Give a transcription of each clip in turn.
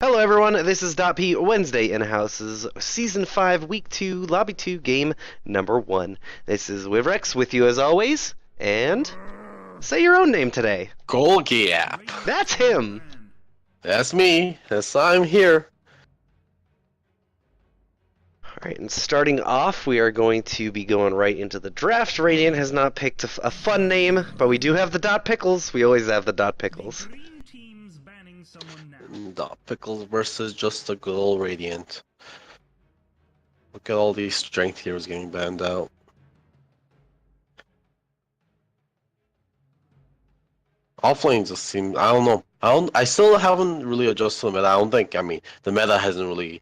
Hello everyone, this is DotP Wednesday Inhouse's Season 5 Week 2 Lobby 2 Game Number 1. This is Wivrex with you as always, and say your own name today. Golgi app. That's him! That's me. Yes, I'm here. Alright, and starting off, we are going to be going right into the draft. Radiant has not picked a fun name, but we do have the Dot Pickles. We always have the Dot Pickles. Dot Pickles versus just a good old Radiant. Look at all these strength heroes getting banned out. Offlane just seems, I don't know. I still haven't really adjusted to the meta. I don't think, the meta hasn't really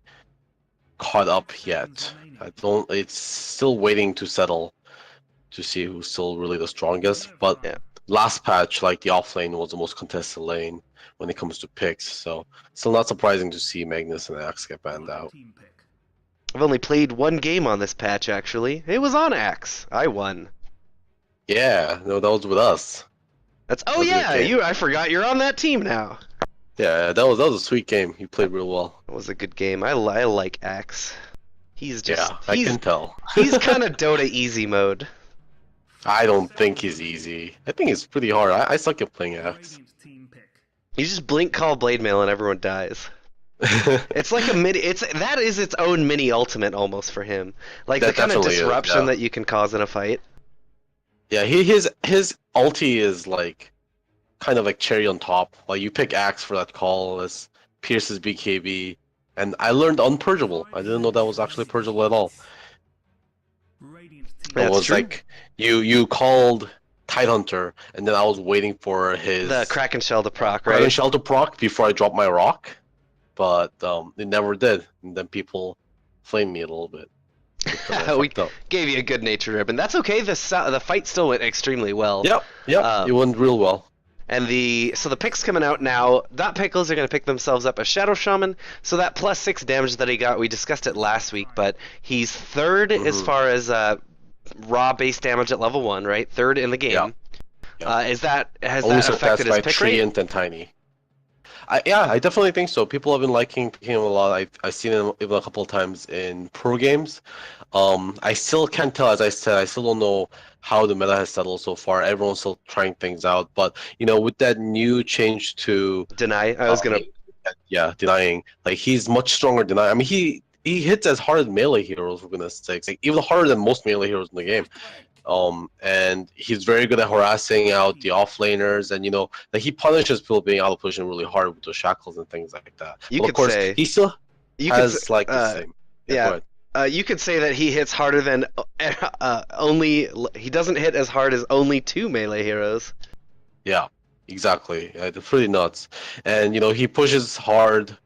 caught up yet. It's still waiting to settle to see who's still really the strongest. But Yeah. Last patch, like the offlane was the most contested lane when it comes to picks. So still not surprising to see Magnus and Axe get banned out. I've only played one game on this patch, actually. It was on Axe. I won. Yeah, no, that was with us. Oh yeah, I forgot you're on that team now. Yeah, that was a sweet game. You played real well. That was a good game. I like Axe. He's just I can tell. He's kind of Dota easy mode. I don't think he's easy. I think it's pretty hard. I suck at playing Axe. You just blink call blade mail and everyone dies. It's like a mini. That is its own mini ultimate almost for him. Like That the kind of definitely is, disruption yeah. that you can cause in a fight. Yeah, his ulti is like kind of like cherry on top. Like you pick Axe for that call as Pierce's BKB, and I learned unpurgeable. I didn't know that was actually purgeable at all. It That's was true. like you called Tidehunter, and then I was waiting for his The Kraken Shell to proc, Kraken right? Shell to proc before I dropped my rock, but it never did, and then people flamed me a little bit. We gave you a good nature ribbon. That's okay. The fight still went extremely well. Yep, it went real well. And so the picks coming out now, Dot Pickles are going to pick themselves up a Shadow Shaman. So that +6 damage that he got, we discussed it last week, but he's third as far as raw base damage at level 1, right? Third in the game. Yeah. Has that Only affected his by pick rate? Treant and Tiny. I definitely think so. People have been liking him a lot. I've seen him even a couple of times in pro games. I still can't tell, as I said, I still don't know how the meta has settled so far. Everyone's still trying things out, but with that new change to Deny. I was gonna. denying, like he's much stronger denying. I mean, he hits as hard as melee heroes, for goodness sakes, like even harder than most melee heroes in the game. And he's very good at harassing out the offlaners, and like he punishes people being out of position really hard with the shackles and things like that. You But could of course, say he still has the same. yeah. You could say that he hits harder than he doesn't hit as hard as only 2 melee heroes. Yeah, exactly. They're pretty nuts, and he pushes hard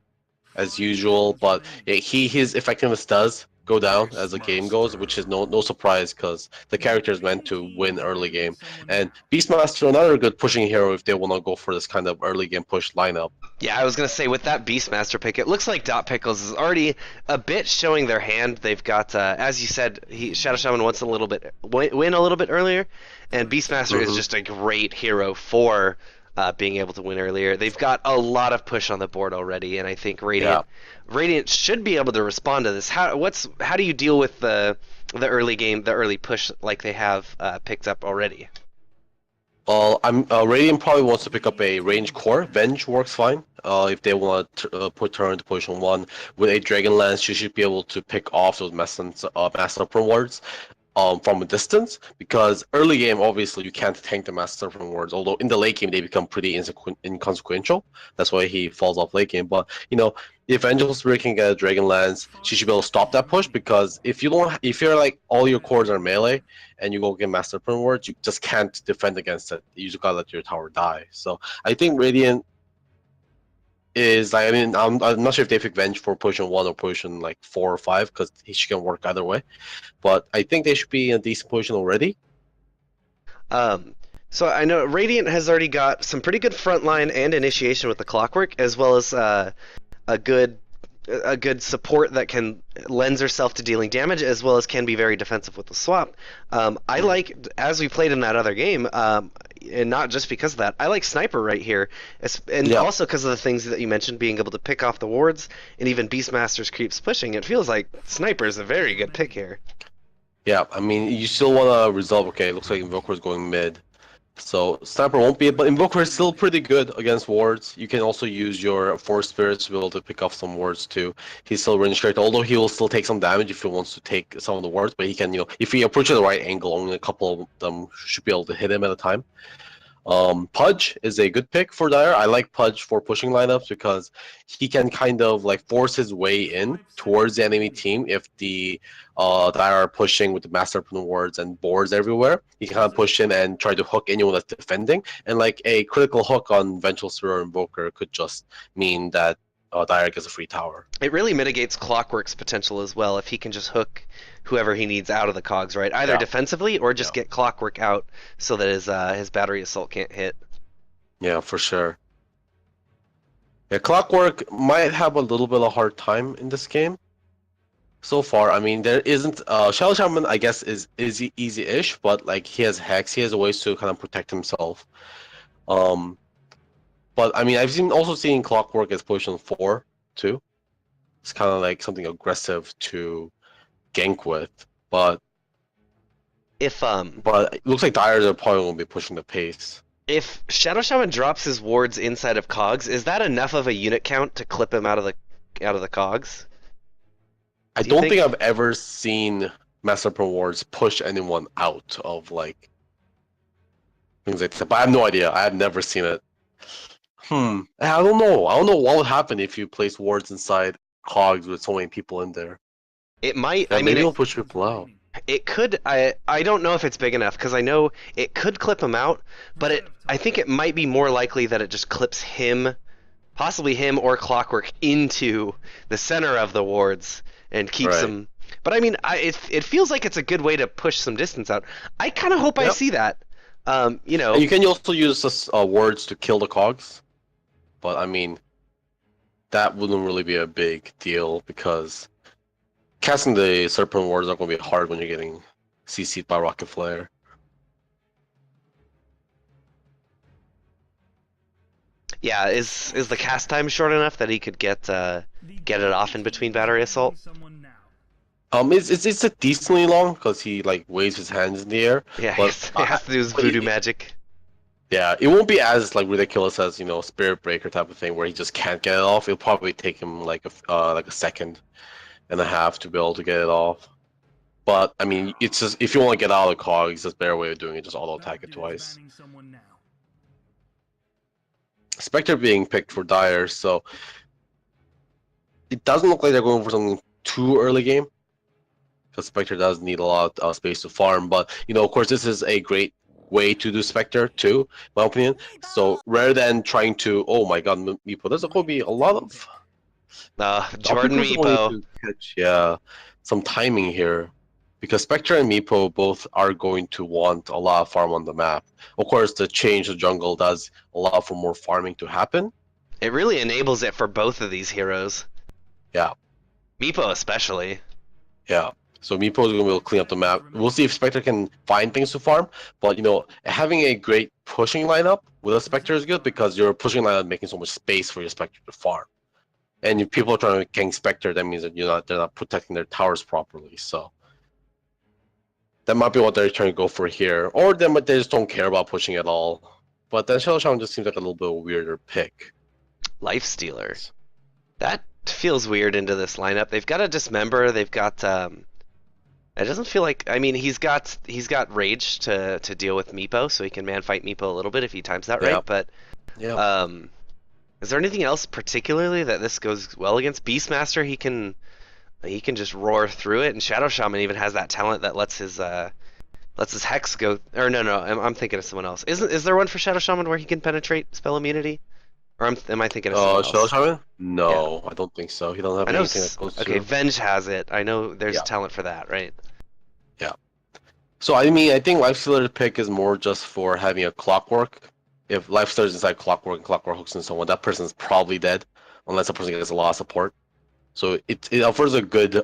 as usual, but his effectiveness does go down as the game goes, which is no surprise because the character is meant to win early game. And Beastmaster, another good pushing hero if they want to go for this kind of early game push lineup. Yeah, I was gonna say with that Beastmaster pick, it looks like Dot Pickles is already a bit showing their hand. They've got, as you said, Shadow Shaman wants a little bit win a little bit earlier, and Beastmaster is just a great hero for being able to win earlier. They've got a lot of push on the board already, and I think Radiant should be able to respond to this. How do you deal with the early game, the early push like they have picked up already? Well, Radiant probably wants to pick up a range core. Venge works fine. If they want to put her into position 1 with a Dragonlance, she should be able to pick off those mass up wards from a distance, because early game obviously you can't tank the master from wards, although in the late game they become pretty inconsequential. That's why he falls off late game. But if Angel Spirit can get a Dragonlance, she should be able to stop that push, because if you're like all your cores are melee and you go get master from wards, you just can't defend against it. You just gotta let your tower die. So I think Radiant is, I'm not sure if they pick Venge for position 1 or position like 4 or 5, because she can work either way. But I think they should be in a decent position already. So I know Radiant has already got some pretty good frontline and initiation with the Clockwork, as well as a good a good support that can lends herself to dealing damage as well as can be very defensive with the swap. I like, as we played in that other game, and not just because of that, I like Sniper right here, and Yeah. also because of the things that you mentioned, being able to pick off the wards and even Beastmaster's creeps pushing. It feels like Sniper is a very good pick here. Yeah, I mean, you still want to resolve. Okay, it looks like Invoker's going mid. So Sniper won't be, but Invoker is still pretty good against wards. You can also use your Force Spirits to be able to pick off some wards too. He's still range straight, although he will still take some damage if he wants to take some of the wards, but he can, if he approaches the right angle, only a couple of them should be able to hit him at a time. Pudge is a good pick for Dire. I like Pudge for pushing lineups because he can kind of like force his way in towards the enemy team if the Dire are pushing with the Master Open wards and boards everywhere. He can kind of push in and try to hook anyone that's defending. And like a critical hook on Vengeful Spirit or Invoker could just mean that Dire gets a free tower. It really mitigates Clockwork's potential as well if he can just hook whoever he needs out of the cogs, right? Either defensively or just get Clockwork out so that his battery assault can't hit. Yeah, for sure. Yeah, Clockwork might have a little bit of a hard time in this game. So far, I mean, there isn't Shadow Shaman. I guess is easy-ish, but like he has Hex, he has ways to kind of protect himself. But I mean, I've also seen Clockwork as position 4 too. It's kind of like something aggressive to gank with, but it looks like Dire are probably going to be pushing the pace. If Shadow Shaman drops his wards inside of cogs, is that enough of a unit count to clip him out of the cogs? I don't think I've ever seen Master Pro wards push anyone out of like things like that. But I have no idea. I have never seen it. I don't know. I don't know what would happen if you place wards inside cogs with so many people in there. It might. Yeah, maybe it'll push people out. It could. I don't know if it's big enough because I know it could clip him out, but I think it might be more likely that it just clips him, possibly him or Clockwork, into the center of the wards and keeps him. But I mean, it feels like it's a good way to push some distance out. I kind of hope I see that. And you can also use this wards to kill the cogs, but I mean, that wouldn't really be a big deal because casting the Serpent wards are going to be hard when you're getting CC'd by Rocket Flare. Yeah, is the cast time short enough that he could get it off in between battery assault? It's a decently long because he like waves his hands in the air. Yeah, he has to do his voodoo magic. Yeah, it won't be as like ridiculous as Spirit Breaker type of thing where he just can't get it off. It'll probably take him like a second and a half to be able to get it off. But I mean, it's just if you want to get out of the cogs, there's a better way of doing it. Just auto attack it twice. Spectre being picked for Dire, so it doesn't look like they're going for something too early game. Because Spectre does need a lot of space to farm, but of course, this is a great way to do Spectre too, in my opinion. So rather than trying to, oh my god, Meepo, there's going to be a lot of Jordan Meepo. Catch, some timing here, because Spectre and Meepo both are going to want a lot of farm on the map. Of course, the change to jungle does allow for more farming to happen. It really enables it for both of these heroes. Yeah. Meepo especially. Yeah. So Meepo is going to be able to clean up the map. We'll see if Spectre can find things to farm. But, having a great pushing lineup with a Spectre is good because your pushing lineup making so much space for your Spectre to farm. And if people are trying to gank Spectre, that means that they're not protecting their towers properly. So that might be what they're trying to go for here. Or they just don't care about pushing at all. But then Shadow Shaman just seems like a little bit of a weirder pick. Lifestealer. That feels weird into this lineup. They've got a Dismember. They've got... It doesn't feel like... I mean, he's got Rage to deal with Meepo, so he can man-fight Meepo a little bit if he times that right, but... is there anything else particularly that this goes well against? Beastmaster, he can just roar through it, and Shadow Shaman even has that talent that lets his Hex go... Or no, I'm thinking of someone else. Is there one for Shadow Shaman where he can penetrate spell immunity? Or am I thinking of someone else? Shadow Shaman? No, I don't think so. He doesn't have anything that goes through. Okay, Venge has it. I know there's talent for that, right? Yeah. So, I mean, I think Lifestealer's pick is more just for having a Clockwork. If Lifestealer's inside Clockwork and Clockwork hooks in someone, that person's probably dead. Unless the person gets a lot of support. So it offers a good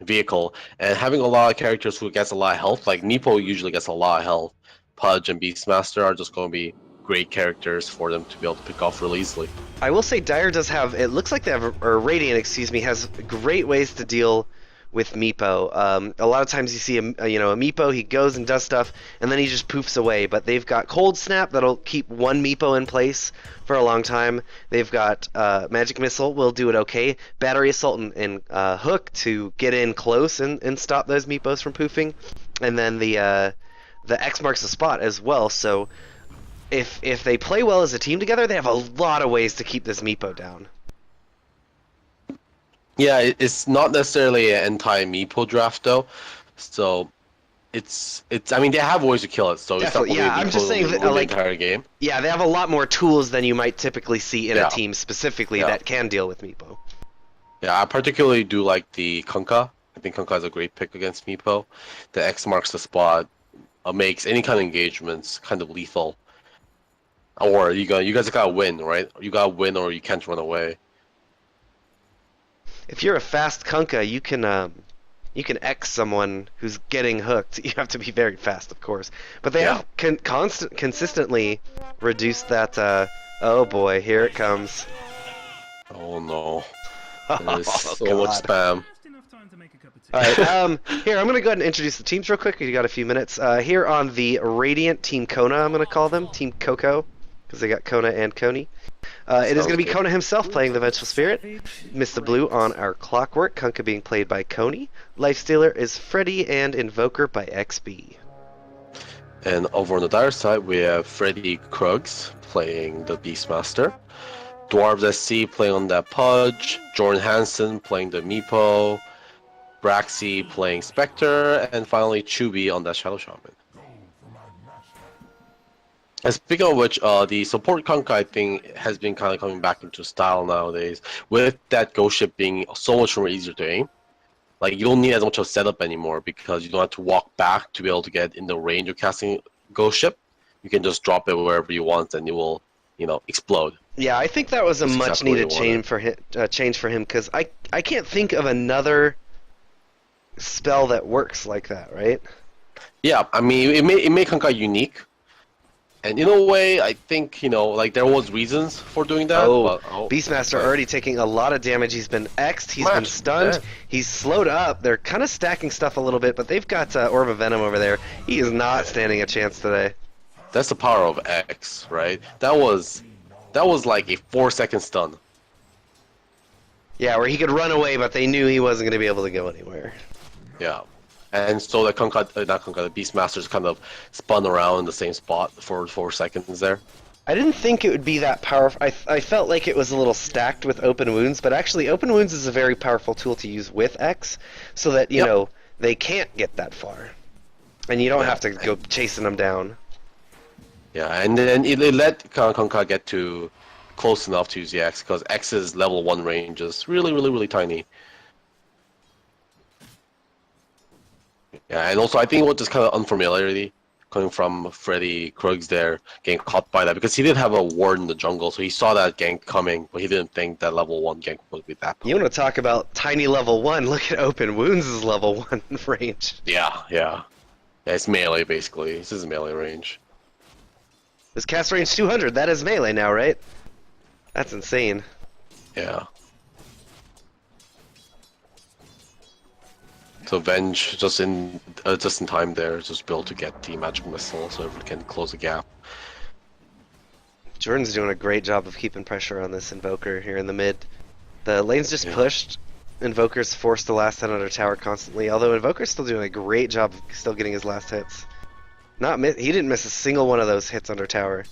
vehicle, and having a lot of characters who gets a lot of health, like Nepo usually gets a lot of health. Pudge and Beastmaster are just going to be great characters for them to be able to pick off really easily. I will say Dire does have, it looks like they have, or Radiant, excuse me, has great ways to deal with Meepo. A lot of times you see a Meepo, he goes and does stuff, and then he just poofs away. But they've got Cold Snap that'll keep one Meepo in place for a long time. They've got Magic Missile will do it okay. Battery Assault and Hook to get in close and stop those Meepos from poofing. And then the X marks the spot as well, so if they play well as a team together, they have a lot of ways to keep this Meepo down. Yeah, it's not necessarily an anti-Meepo draft though, so it's. I mean, they have ways to kill it, so Definitely, it's not yeah. I'm just saying that, the like, entire game. Yeah, they have a lot more tools than you might typically see in Yeah. a team specifically Yeah. that can deal with Meepo. Yeah, I particularly do like the Kunkka. I think Kunkka is a great pick against Meepo. The X marks the spot, makes any kind of engagements kind of lethal. Or you guys gotta win, right? You gotta win, or you can't run away. If you're a fast Kunkka, you can X someone who's getting hooked. You have to be very fast, of course. But they have consistently reduced that. Oh boy, here it comes. Oh no, Oh, there's so God. much spam. All right, here I'm gonna go ahead and introduce the teams real quick. You got a few minutes. Here on the Radiant Team Kona, I'm gonna call them Team Coco, because they got Kona and Coney. It is going to be good. Kona himself playing the Vengeful Spirit. Mr. Blue on our Clockwork, Kunkka being played by Coney. Lifestealer is Freddy, and Invoker by XB. And over on the dire side, we have Freddy Krugs playing the Beastmaster. Dwarves SC playing on that Pudge. Jordan Hansen playing the Meepo. Braxy playing Spectre. And finally, Chubby on that Shadow Shaman. And speaking of which, the support Kunkka, I think, has been kind of coming back into style nowadays. With that ghost ship being so much more easier to aim. Like, you don't need as much of setup anymore because you don't have to walk back to be able to get in the range of casting ghost ship. You can just drop it wherever you want and it will, explode. Yeah, I think that was a That's much exactly what needed you change for him, because I can't think of another spell that works like that, right? Yeah, I mean, it made Kunkka unique. And in a way, I think, like, there was reasons for doing that. Oh, but, Beastmaster already taking a lot of damage. He's been X'd, he's been stunned, yeah. he's slowed up. They're kind of stacking stuff a little bit, but they've got Orb of Venom over there. He is not standing a chance today. That's the power of X, right? That was like a 4-second stun. Yeah, where he could run away, but they knew he wasn't going to be able to go anywhere. Yeah. And so the the Beastmasters kind of spun around in the same spot for 4 seconds there. I didn't think it would be that powerful. I felt like it was a little stacked with Open Wounds, but actually Open Wounds is a very powerful tool to use with X, so that, you know, they can't get that far. And you don't have to go chasing them down. Yeah, and then it let Kunkka get to close enough to use the X, because X's level 1 range is really, really, really tiny. Yeah, and also I think it was just kind of unfamiliarity coming from Freddy Krugs there, getting caught by that, because he did have a ward in the jungle, so he saw that gank coming, but he didn't think that level 1 gank would be that powerful. You want to talk about tiny level 1, look at Open Wounds' level 1 range. Yeah, it's melee, basically. This is melee range. This cast range 200, that is melee now, right? That's insane. Yeah. So Venge just in time there, just built to get the magic missile so everyone can close the gap. Jordan's doing a great job of keeping pressure on this Invoker here in the mid. The lane's just pushed. Invoker's forced to last hit under tower constantly, although Invoker's still doing a great job of still getting his last hits. He didn't miss a single one of those hits under tower.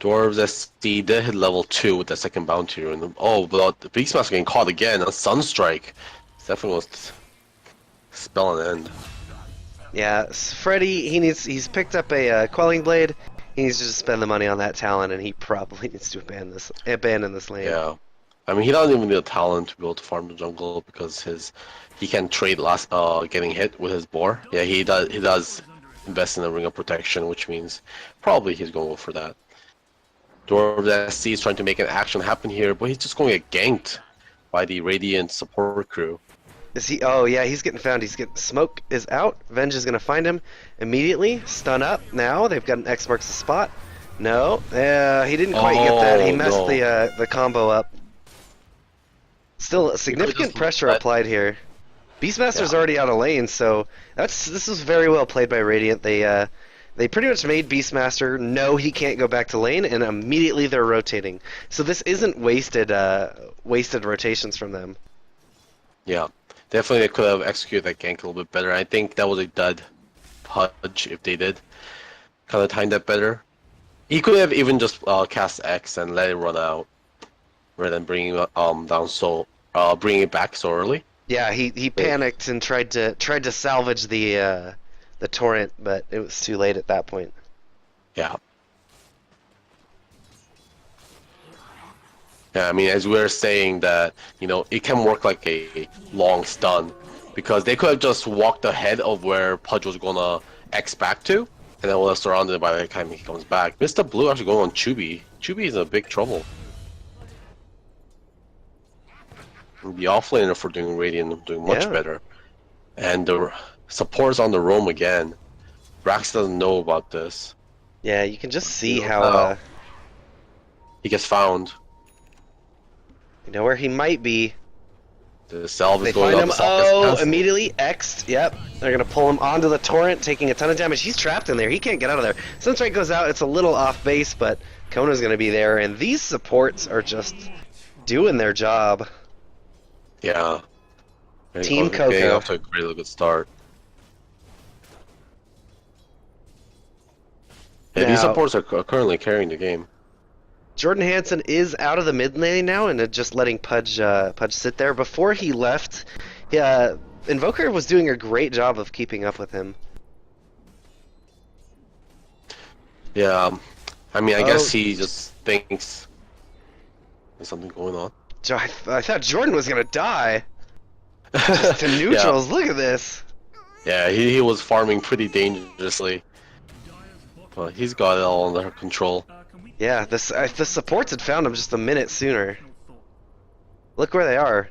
Dwarves SC did hit level 2 with that second bounty rune. Oh, but the Beastmaster getting caught again on Sunstrike. Definitely was spell an end. Yeah, Freddy, he's picked up a Quelling Blade. He needs to just spend the money on that talent, and he probably needs to abandon this lane. Yeah. I mean, he doesn't even need a talent to be able to farm the jungle because he can trade getting hit with his boar. Yeah, he does invest in a ring of protection, which means probably he's going to go for that. Dwarves SC is trying to make an action happen here, but he's just going to get ganked by the Radiant support crew. Is he? Oh yeah, he's getting found. He's getting smoke is out. Venge is gonna find him immediately. Stun up. Now they've got an X marks the spot. No, he didn't quite get that. He messed the combo up. Still significant pressure applied here. Beastmaster's already out of lane, so this was very well played by Radiant. They pretty much made Beastmaster know he can't go back to lane, and immediately they're rotating. So this isn't wasted rotations from them. Yeah, definitely they could have executed that gank a little bit better. I think that was a dud Pudge if they did kind of timed that better. He could have even just cast X and let it run out, rather than bringing it bringing it back so early. Yeah, he panicked and tried to salvage the torrent, but it was too late at that point. Yeah. Yeah, I mean, as we were saying that, it can work like a long stun, because they could have just walked ahead of where Pudge was gonna X back to, and then we'll have surrounded by the time he comes back. Mr. Blue actually going on Chubi. Chubi is in big trouble. The offlaner for doing Radiant doing much better. And the support's on the roam again. Brax doesn't know about this. Yeah, you can just see how he gets found. You know where he might be. The salve is they going find up. him. Oh, immediately X'd. Yep. They're gonna pull him onto the torrent, taking a ton of damage. He's trapped in there. He can't get out of there. Sunstrike goes out. It's a little off base, but Kona's gonna be there, and these supports are just doing their job. Yeah. Team Coco getting off to a really good start. Yeah, these supports are currently carrying the game. Jordan Hansen is out of the mid lane now and just letting Pudge sit there. Before he left, Invoker was doing a great job of keeping up with him. Yeah, I mean, I guess he just thinks there's something going on. I thought Jordan was gonna die. Just to neutrals, look at this. Yeah, he was farming pretty dangerously. But he's got it all under control. Yeah, the supports had found him just a minute sooner. Look where they are.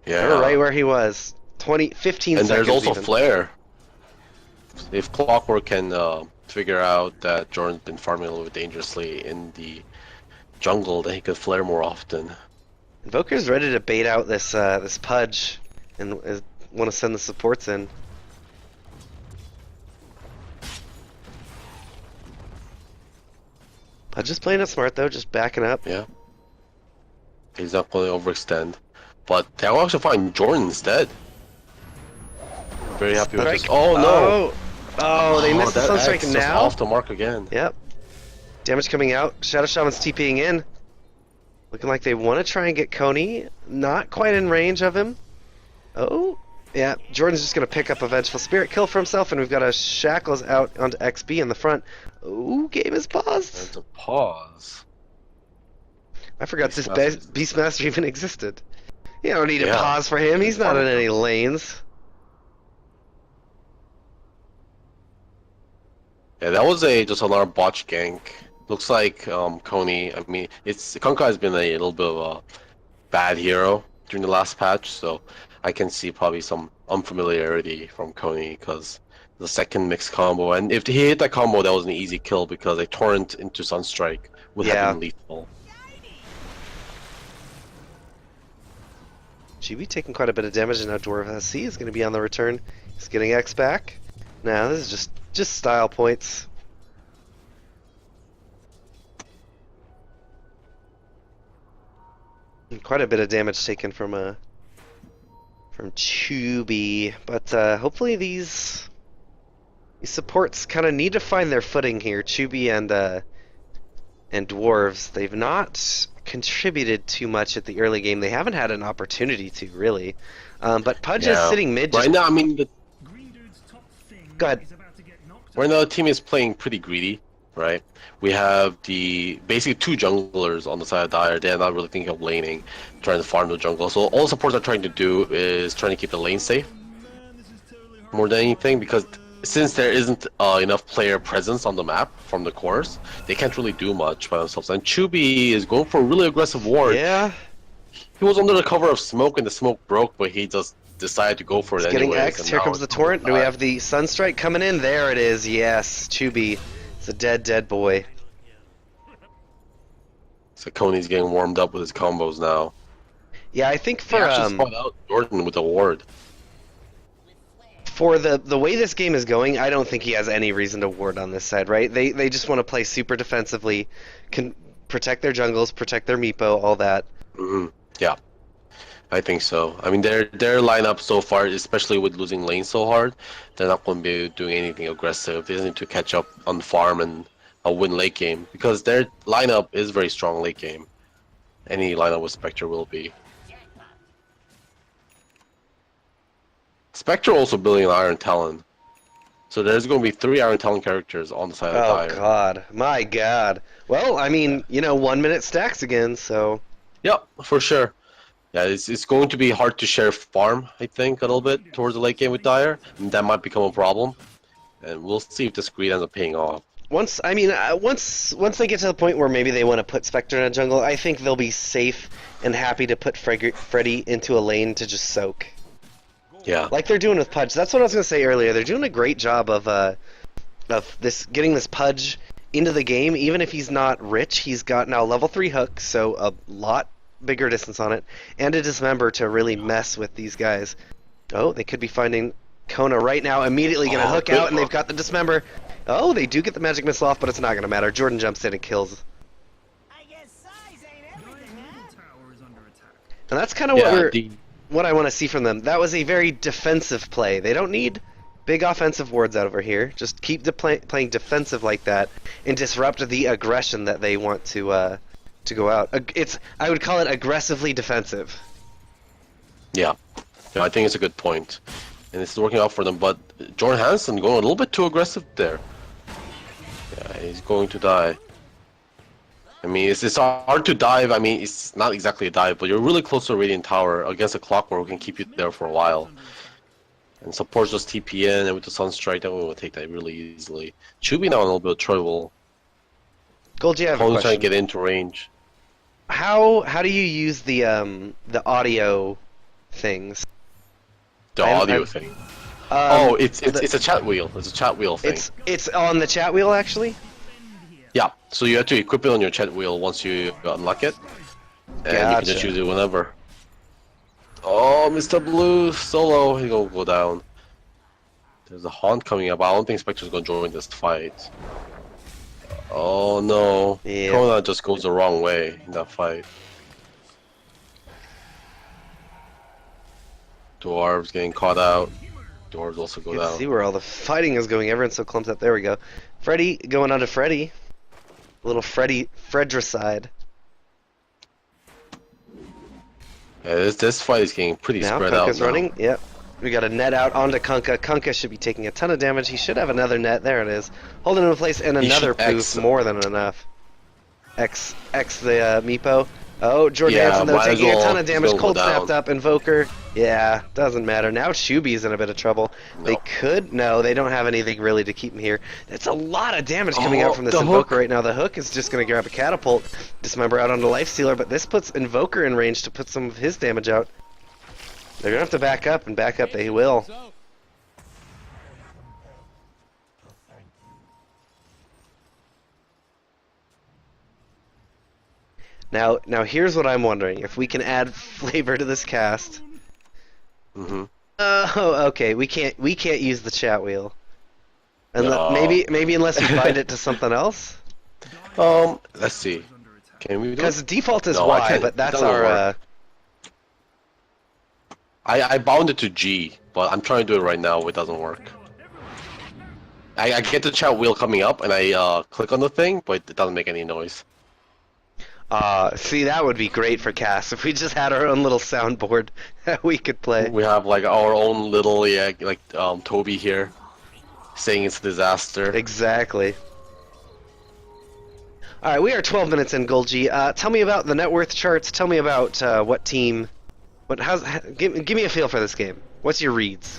Yeah. They're right where he was. 15 seconds. And there's also even. Flare. If Clockwork can figure out that Jordan's been farming a little bit dangerously in the jungle, then he could Flare more often. Invoker's ready to bait out this Pudge and want to send the supports in. Pudge is playing it smart though, just backing up. Yeah. He's not going to overextend. But they'll also find Jordan instead. Very happy with this. Oh no! Oh, they missed the Sunstrike now. Off the mark again. Yep. Damage coming out. Shadow Shaman's TPing in. Looking like they want to try and get Coney. Not quite in range of him. Oh, yeah. Jordan's just going to pick up a Vengeful Spirit kill for himself, and we've got a Shackles out onto XB in the front. Ooh, game is paused. That's a pause. I forgot this Beastmaster even existed. You don't need a pause for him. He's not in any lanes. Yeah, that was just another botch gank. Looks like Coney. I mean, Kunkka has been a little bit of a bad hero during the last patch, so I can see probably some unfamiliarity from Coney because the second mixed combo, and if he hit that combo, that was an easy kill because a torrent into Sunstrike would have been lethal. GB taking quite a bit of damage, and now Dwarf SC is going to be on the return. He's getting X back. Now this is just style points. And quite a bit of damage taken from Chubi, but hopefully these supports kind of need to find their footing here. Chubi and Dwarves, they've not contributed too much at the early game. They haven't had an opportunity to really, but Pudge is sitting mid. Right now, I mean, go ahead. Right now, the team is playing pretty greedy, right? We have basically two junglers on the side of Dire. They're not really thinking of laning, trying to farm the jungle. So all supports are trying to do is trying to keep the lane safe more than anything, because since there isn't enough player presence on the map from the cores, they can't really do much by themselves. And Chubi is going for a really aggressive ward. Yeah. He was under the cover of smoke, and the smoke broke, but he just decided to go for it It's getting anyways. X. Here comes the torrent. Do we have the Sunstrike coming in? There it is. Yes, Chubi. It's a dead boy. So Coney's getting warmed up with his combos now. Yeah, I think He for actually spot out Jordan with a ward. for the way this game is going, I don't think he has any reason to ward on this side, right? They just want to play super defensively, can protect their jungles, protect their Meepo, all that. Yeah, I think so. I mean, their lineup so far, especially with losing lane so hard, they're not going to be doing anything aggressive. They just need to catch up on farm and win late game, because their lineup is very strong late game. Any lineup with Spectre will be. Spectre also building an Iron Talon. So there's going to be 3 Iron Talon characters on the side of Oh Dire. God, my God. Well, I mean, 1 minute stacks again, so. Yeah, for sure. Yeah, it's going to be hard to share farm, I think, a little bit towards the late game with Dire, and that might become a problem. And we'll see if this greed ends up paying off. Once they get to the point where maybe they want to put Spectre in a jungle, I think they'll be safe and happy to put Freddy into a lane to just soak. Yeah. Like they're doing with Pudge. That's what I was gonna say earlier. They're doing a great job of getting this Pudge into the game. Even if he's not rich, he's got now level 3 hook, so a lot bigger distance on it, and a dismember to really mess with these guys. Oh, they could be finding Kona right now. Immediately gonna hook out, and they've got the dismember. Oh, they do get the magic missile off, but it's not gonna matter. Jordan jumps in and kills. And that's kind of what I want to see from them. That was a very defensive play. They don't need big offensive wards out over here. Just keep playing defensive like that and disrupt the aggression that they want to go out. I would call it aggressively defensive. Yeah, I think it's a good point. And it's working out for them, but Jordan Hansen going a little bit too aggressive there. Yeah, he's going to die. I mean, it's hard to dive. I mean, it's not exactly a dive, but you're really close to a Radiant Tower against a Clockwork who can keep you there for a while. And supports just TP in, and with the Sunstrike, that one will take that really easily. Chubi now in a little bit of trouble. Golgi, I have a question. Trying to get into range. How do you use the audio things? The audio thing. It's a chat wheel. It's a chat wheel thing. It's on the chat wheel actually. Yeah, so you have to equip it on your chat wheel once you unlock it, and you can just use it whenever. Oh, Mr. Blue solo, he's gonna go down. There's a Haunt coming up. I don't think Spectre's gonna join this fight. Oh no, yeah. Kona just goes the wrong way in that fight. Dwarves getting caught out. Dwarves also go down. See where all the fighting is going. Everyone's so clumped up. There we go. Freddy going on to Freddy. Little Fredricide. Yeah, this fight is getting pretty Now spread out. Kunkka's running. Yep. We got a net out onto Kunkka. Kunkka should be taking a ton of damage. He should have another net. There it is. Holding him in place, and another poof. More than enough. X the Meepo. Oh, Jordan Hansen though taking a ton of damage. Cold snapped up. Invoker. Yeah, doesn't matter. Now Chubi's in a bit of trouble. No. They could. No, they don't have anything really to keep him here. That's a lot of damage coming out from this Invoker right now. The hook is just going to grab a catapult. Dismember out onto Lifestealer, but this puts Invoker in range to put some of his damage out. They're going to have to back up, and back up they will. Now here's what I'm wondering. If we can add flavor to this cast. Mm-hmm. Oh, okay. We can't use the chat wheel. And maybe unless we bind it to something else. Let's see. Can we? Because default is Y, but that's our. I bound it to G, but I'm trying to do it right now. It doesn't work. I get the chat wheel coming up, and I click on the thing, but it doesn't make any noise. See, that would be great for cast if we just had our own little soundboard that we could play. We have like our own little, Toby here, saying it's a disaster. Exactly. All right, we are 12 minutes in, Golgi. Tell me about the net worth charts. Tell me about what team. Give me a feel for this game. What's your reads?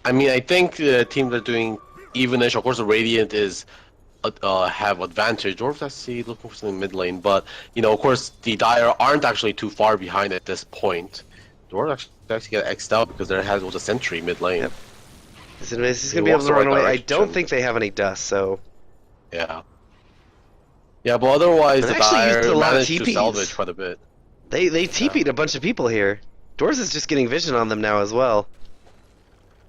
I mean, I think the team that's doing evenish. Of course, the Radiant is have advantage. Dwarves I see looking for something mid lane, but of course, the Dire aren't actually too far behind at this point. Dwarves actually get X'd out because there was a sentry mid lane. Yep. He's going to be able to run away. I don't think they have any dust, so... Yeah. Yeah, but otherwise, the Dire a lot of managed to TPs. salvage quite a bit. They TP'd a bunch of people here. Dwarves is just getting vision on them now as well.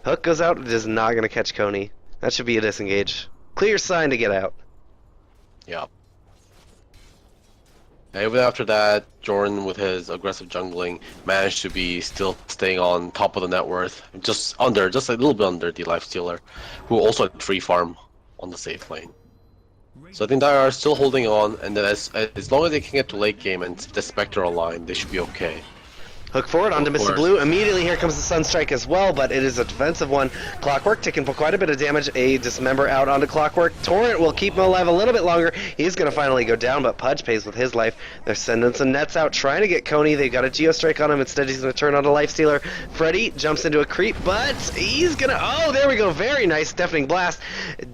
Hook goes out, it is not going to catch Coney. That should be a disengage. Clear sign to get out. Yeah. And even after that, Jordan, with his aggressive jungling, managed to be still staying on top of the net worth, just a little bit under the lifestealer, who also had free farm on the safe lane. So I think they are still holding on, and then as long as they can get to late game and the Spectre align, they should be okay. Hook forward onto Mr. Blue. Immediately here comes the Sunstrike as well, but it is a defensive one. Clockwork taking quite a bit of damage. A Dismember out onto Clockwork. Torrent will keep him alive a little bit longer. He's going to finally go down, but Pudge pays with his life. They're sending some nets out, trying to get Coney. They've got a Geostrike on him. Instead, he's going to turn onto Lifestealer. Freddy jumps into a creep, but he's going to... Oh, there we go. Very nice. Deafening Blast.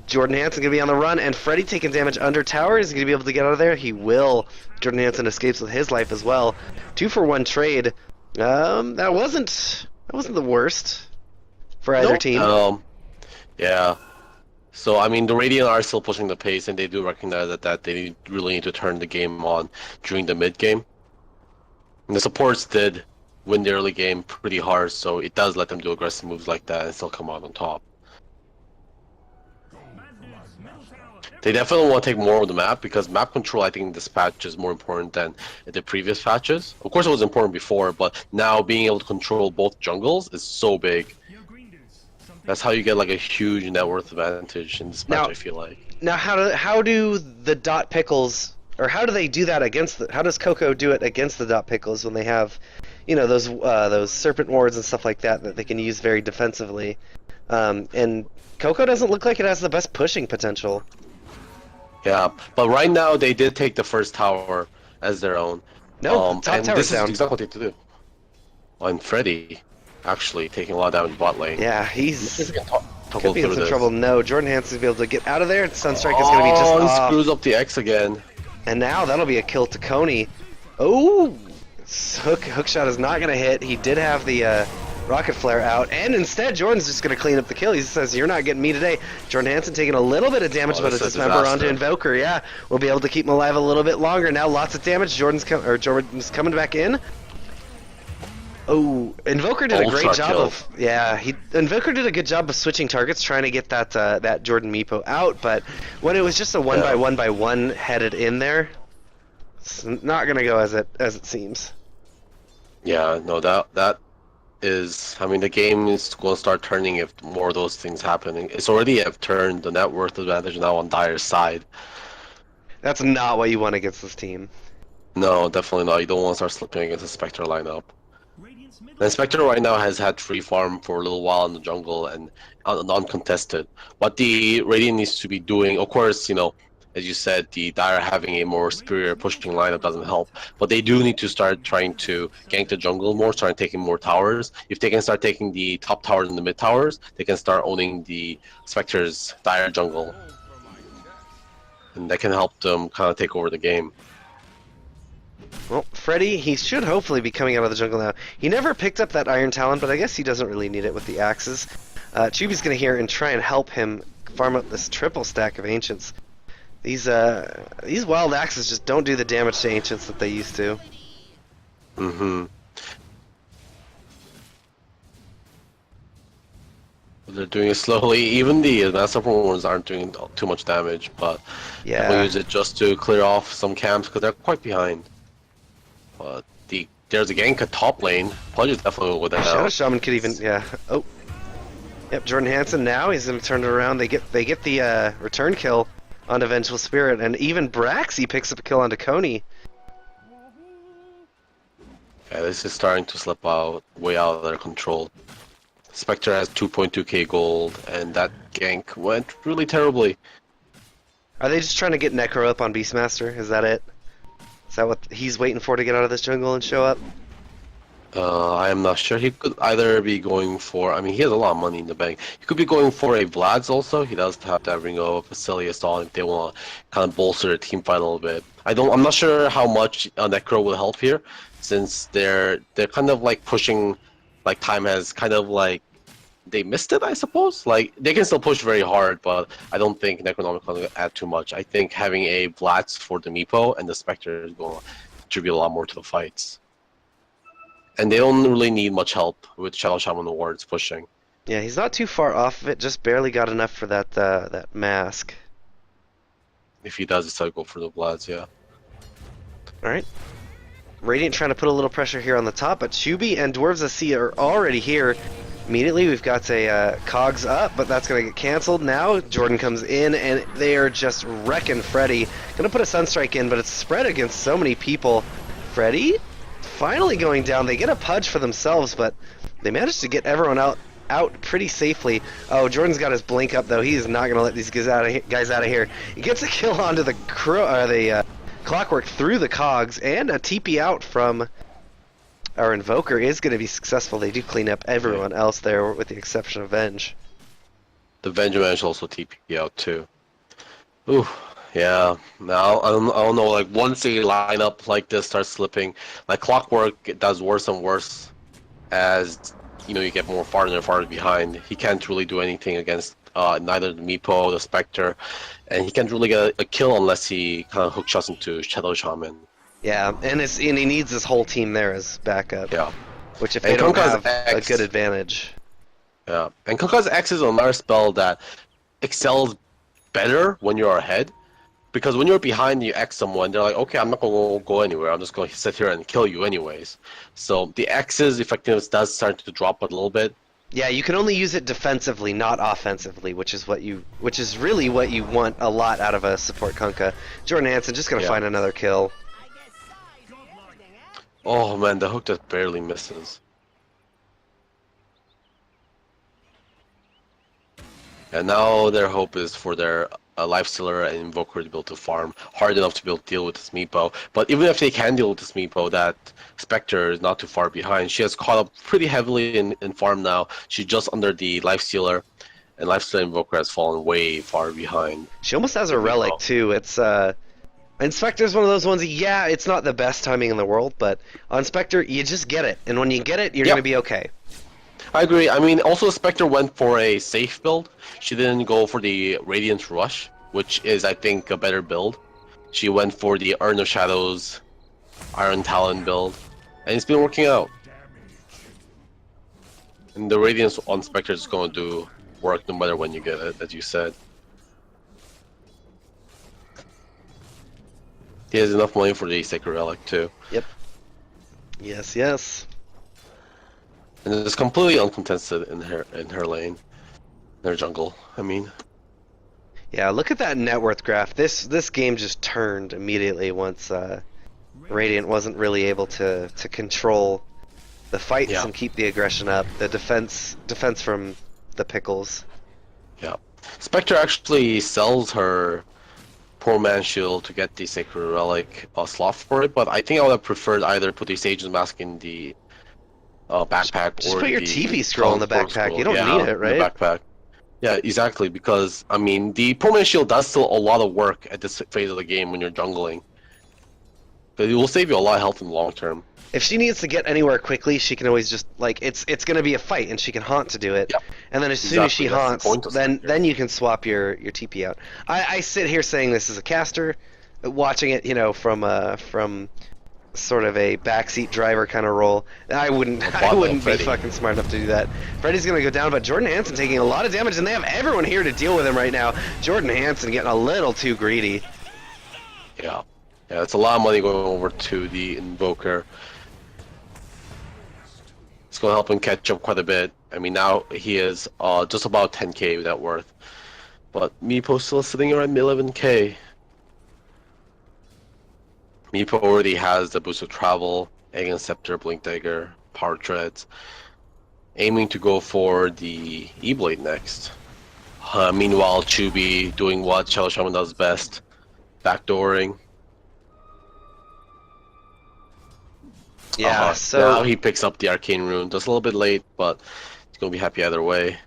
Jordan Hansen going to be on the run, and Freddy taking damage under tower. Is he going to be able to get out of there? He will. Jordan Hansen escapes with his life as well. 2-for-1 trade. That wasn't the worst for either team. Yeah. So I mean, the Radiant are still pushing the pace, and they do recognize that they really need to turn the game on during the mid game. And the supports did win the early game pretty hard, so it does let them do aggressive moves like that and still come out on top. They definitely want to take more of the map, because map control, I think, in this patch is more important than the previous patches. Of course, it was important before, but now being able to control both jungles is so big. That's how you get like a huge net worth advantage in this patch, I feel like. Now, how do the dot pickles, or how do they do that against how does Coco do it against the dot pickles when they have, those serpent wards and stuff like that they can use very defensively? And Coco doesn't look like it has the best pushing potential. Yeah, but right now they did take the first tower as their own. No, top and tower's this down. is exactly what they have to do. And Freddy actually taking a lot of damage bot lane. Yeah, he's could be in some trouble. No, Jordan Hansen's be able to get out of there. Sunstrike is going to be just off. He screws up the X again. And now that'll be a kill to Coney. Oh, hook shot is not going to hit. He did have the rocket flare out, and instead Jordan's just going to clean up the kill. He says, "You're not getting me today." Jordan Hansen taking a little bit of damage, but a Dismember onto Invoker. Yeah, we'll be able to keep him alive a little bit longer. Now lots of damage. Jordan's coming back in. Oh, Invoker did a great job of Invoker did a good job of switching targets, trying to get that Jordan Meepo out. But when it was just a one by one headed in there, it's not going to go as it seems. Yeah, no, that is, I mean, the game is going to start turning if more of those things happening. It's already have turned the net worth advantage now on Dire's side. That's not what you want against this team. No, definitely not. You don't want to start slipping against the Spectre lineup. And Spectre right now has had free farm for a little while in the jungle and uncontested. What the Radiant needs to be doing, of course, as you said, the Dire having a more superior pushing lineup doesn't help. But they do need to start trying to gank the jungle more, start taking more towers. If they can start taking the top towers and the mid towers, they can start owning the Spectre's Dire jungle. And that can help them kind of take over the game. Well, Freddy, he should hopefully be coming out of the jungle now. He never picked up that Iron Talon, but I guess he doesn't really need it with the axes. Chubi's going to here and try and help him farm up this triple stack of Ancients. These wild axes just don't do the damage to Ancients that they used to. Mm-hmm. They're doing it slowly. Even the Master ones aren't doing too much damage, but we'll use it just to clear off some camps because they're quite behind. But there's a gank at top lane. Pudge is definitely with that now. Shadow Shaman could even Oh, yep. Jordan Hansen now he's going to turn it around. They get the return kill onto Vengeful Spirit, and even Braxy picks up a kill onto Coney. Yeah, this is starting to slip way out of their control. Spectre has 2.2k gold, and that gank went really terribly. Are they just trying to get Necro up on Beastmaster? Is that it? Is that what he's waiting for to get out of this jungle and show up? I am not sure. He could either be going for. I mean, he has a lot of money in the bank. He could be going for a Vlad's also. He does have that Ringo of Basilius on if they want to kind of bolster the team fight a little bit. I'm not sure how much Necro will help here, since they're kind of like pushing, like time has kind of like they missed it, I suppose. Like they can still push very hard, but I don't think Necronomicon will add too much. I think having a Vlad's for the Meepo and the Spectre is going to contribute a lot more to the fights. And they don't really need much help with Shadow Shaman Awards pushing. Yeah, he's not too far off of it. Just barely got enough for that mask. If he does decide to go for the Bloods, yeah. All right. Radiant trying to put a little pressure here on the top, but Chubi and Dwarves of Sea are already here. Immediately, we've got a Cogs up, but that's going to get canceled now. Jordan comes in, and they are just wrecking Freddy. Going to put a Sunstrike in, but it's spread against so many people. Freddy finally going down. They get a pudge for themselves, but they managed to get everyone out pretty safely. Oh, Jordan's got his blink up, though. He is not going to let these guys out of here. He gets a kill onto the Clockwork through the Cogs, and a TP out from our Invoker is going to be successful. They do clean up everyone else there, with the exception of Venge. The Venge managed also TP out too. Ooh, yeah. Now I don't know. Like once a lineup like this starts slipping, like Clockwork, it does worse and worse as you get more farther and farther behind. He can't really do anything against neither the Meepo, the Spectre, and he can't really get a kill unless he kind of hook shots into Shadow Shaman. Yeah, and he needs his whole team there as backup. Yeah. Which if they don't have a good advantage. Yeah, and Kunkka's X is another spell that excels better when you're ahead. Because when you're behind, you X someone, they're like, okay, I'm not going to go anywhere. I'm just going to sit here and kill you anyways. So the X's effectiveness does start to drop a little bit. Yeah, you can only use it defensively, not offensively, which is really what you want a lot out of a support Kunkka. Jordan Hansen just going to find another kill. Oh man, the hook just barely misses. And now their hope is for their Lifestealer and Invoker to be able to farm hard enough to be able to deal with this Meepo. But even if they can deal with this Meepo, that Spectre is not too far behind. She has caught up pretty heavily in farm now. She's just under the Lifestealer, and Lifestealer Invoker has fallen way far behind. She almost has a relic too. It's Inspector's one of those ones, yeah, it's not the best timing in the world, but on Spectre, you just get it. And when you get it, you're going to be okay. I agree. I mean, also Spectre went for a safe build. She didn't go for the Radiant Rush, which is, I think, a better build. She went for the Urn of Shadows, Iron Talon build, and it's been working out. And the Radiance on Spectre is going to do work no matter when you get it, as you said. He has enough money for the Sacred Relic too. Yep. Yes, yes. And it's completely uncontested in her lane. In her jungle, I mean. Yeah, look at that net worth graph. This game just turned immediately once Radiant wasn't really able to control the fights and keep the aggression up. The defense from the Pickles. Yeah. Spectre actually sells her Poor Man Shield to get the Sacred Relic slot for it, but I think I would have preferred either put the Sage's Mask in the backpack just or put your TV scroll in the backpack. Scroll. You don't need it, right? The backpack. Yeah, exactly, because, I mean, the Poor Man Shield does still a lot of work at this phase of the game when you're jungling. But it will save you a lot of health in the long term. If she needs to get anywhere quickly, she can always just, like, it's going to be a fight, and she can haunt to do it. Yep. And then as soon as she haunts, then you can swap your TP out. I sit here saying this as a caster, watching it, from sort of a backseat driver kind of role. I wouldn't be fucking smart enough to do that. Freddy's going to go down, but Jordan Hansen taking a lot of damage, and they have everyone here to deal with him right now. Jordan Hansen getting a little too greedy. Yeah. Yeah, it's a lot of money going over to the Invoker. It's going to help him catch up quite a bit. I mean, now he is just about 10k net worth. But Meepo's still sitting around 11k. Meepo already has the boost of travel, Egg Scepter, Blink Dagger, Power Treads. Aiming to go for the E-Blade next. Meanwhile, Chubi doing what Shadow Shaman does best. Backdooring. Yeah, Now he picks up the Arcane Rune. Just a little bit late, but he's gonna be happy either way.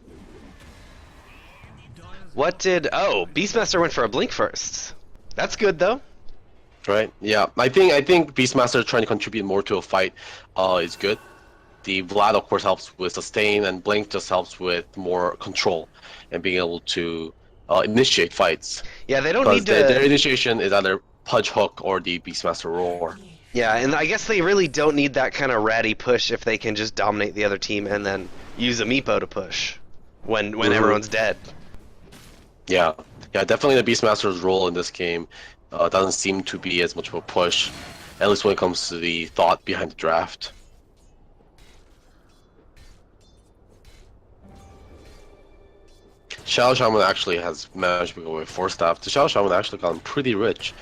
what did... Oh, Beastmaster went for a blink first. That's good, though. Right? Yeah, I think Beastmaster trying to contribute more to a fight is good. The Vlad, of course, helps with sustain, and Blink just helps with more control and being able to initiate fights. Yeah, they don't need to... Their initiation is either Pudge Hook or the Beastmaster Roar. Yeah, and I guess they really don't need that kind of ratty push if they can just dominate the other team and then use a Meepo to push when everyone's dead. Yeah, definitely the Beastmaster's role in this game doesn't seem to be as much of a push, at least when it comes to the thought behind the draft. Shadow Shaman actually has managed to go with 4 staff. The Shadow Shaman actually gotten pretty rich.